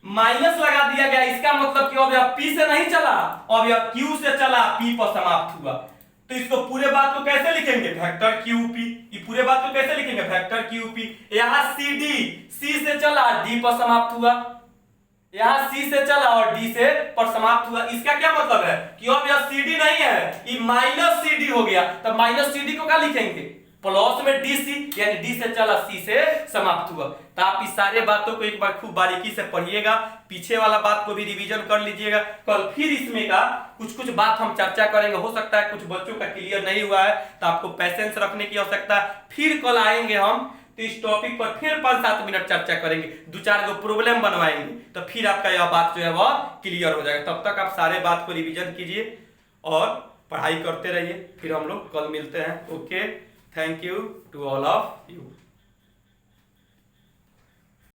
माइनस लगा दिया गया, इसका मतलब कि अब यह P से नहीं चला, अब यह Q से चला P पर समाप्त हुआ। तो इसको पूरे बात को कैसे लिखेंगे? Vector QP। ये पूरे बात को कैसे लिखेंगे? Vector QP। यहाँ CD C से चला D पर समाप्त हुआ, यहाँ C से चला और D से पर समाप्त हुआ। इसका क्या मतलब है कि अब यह CD नहीं है, ये माइनस CD हो गया, तो माइनस CD को क्या लिखेंगे? प्लस में DC, यानी D से चला C से समाप्त हुआ। तो आप इस सारे बातों को एक बार खूब बारीकी से पढ़िएगा, पीछे वाला बात को भी रिवीजन कर लीजिएगा। कल फिर इसमें का कुछ बात हम चर्चा करेंगे। हो सकता है कुछ बच्चों का क्लियर नहीं हुआ है, तो आपको पैसेंस रखने की आवश्यकता है। फिर कल आएंगे हम, तो इस टॉपिक पर फिर 5-7 मिनट चर्चा करेंगे, 2-4 गो प्रॉब्लम बनवाएंगे, तो फिर आपका यह बात जो है वह क्लियर हो जाएगा। तब तक आप सारे बात को रिवीजन कीजिए और पढ़ाई करते रहिए। फिर हम लोग कल मिलते हैं। Okay, thank you to all of you.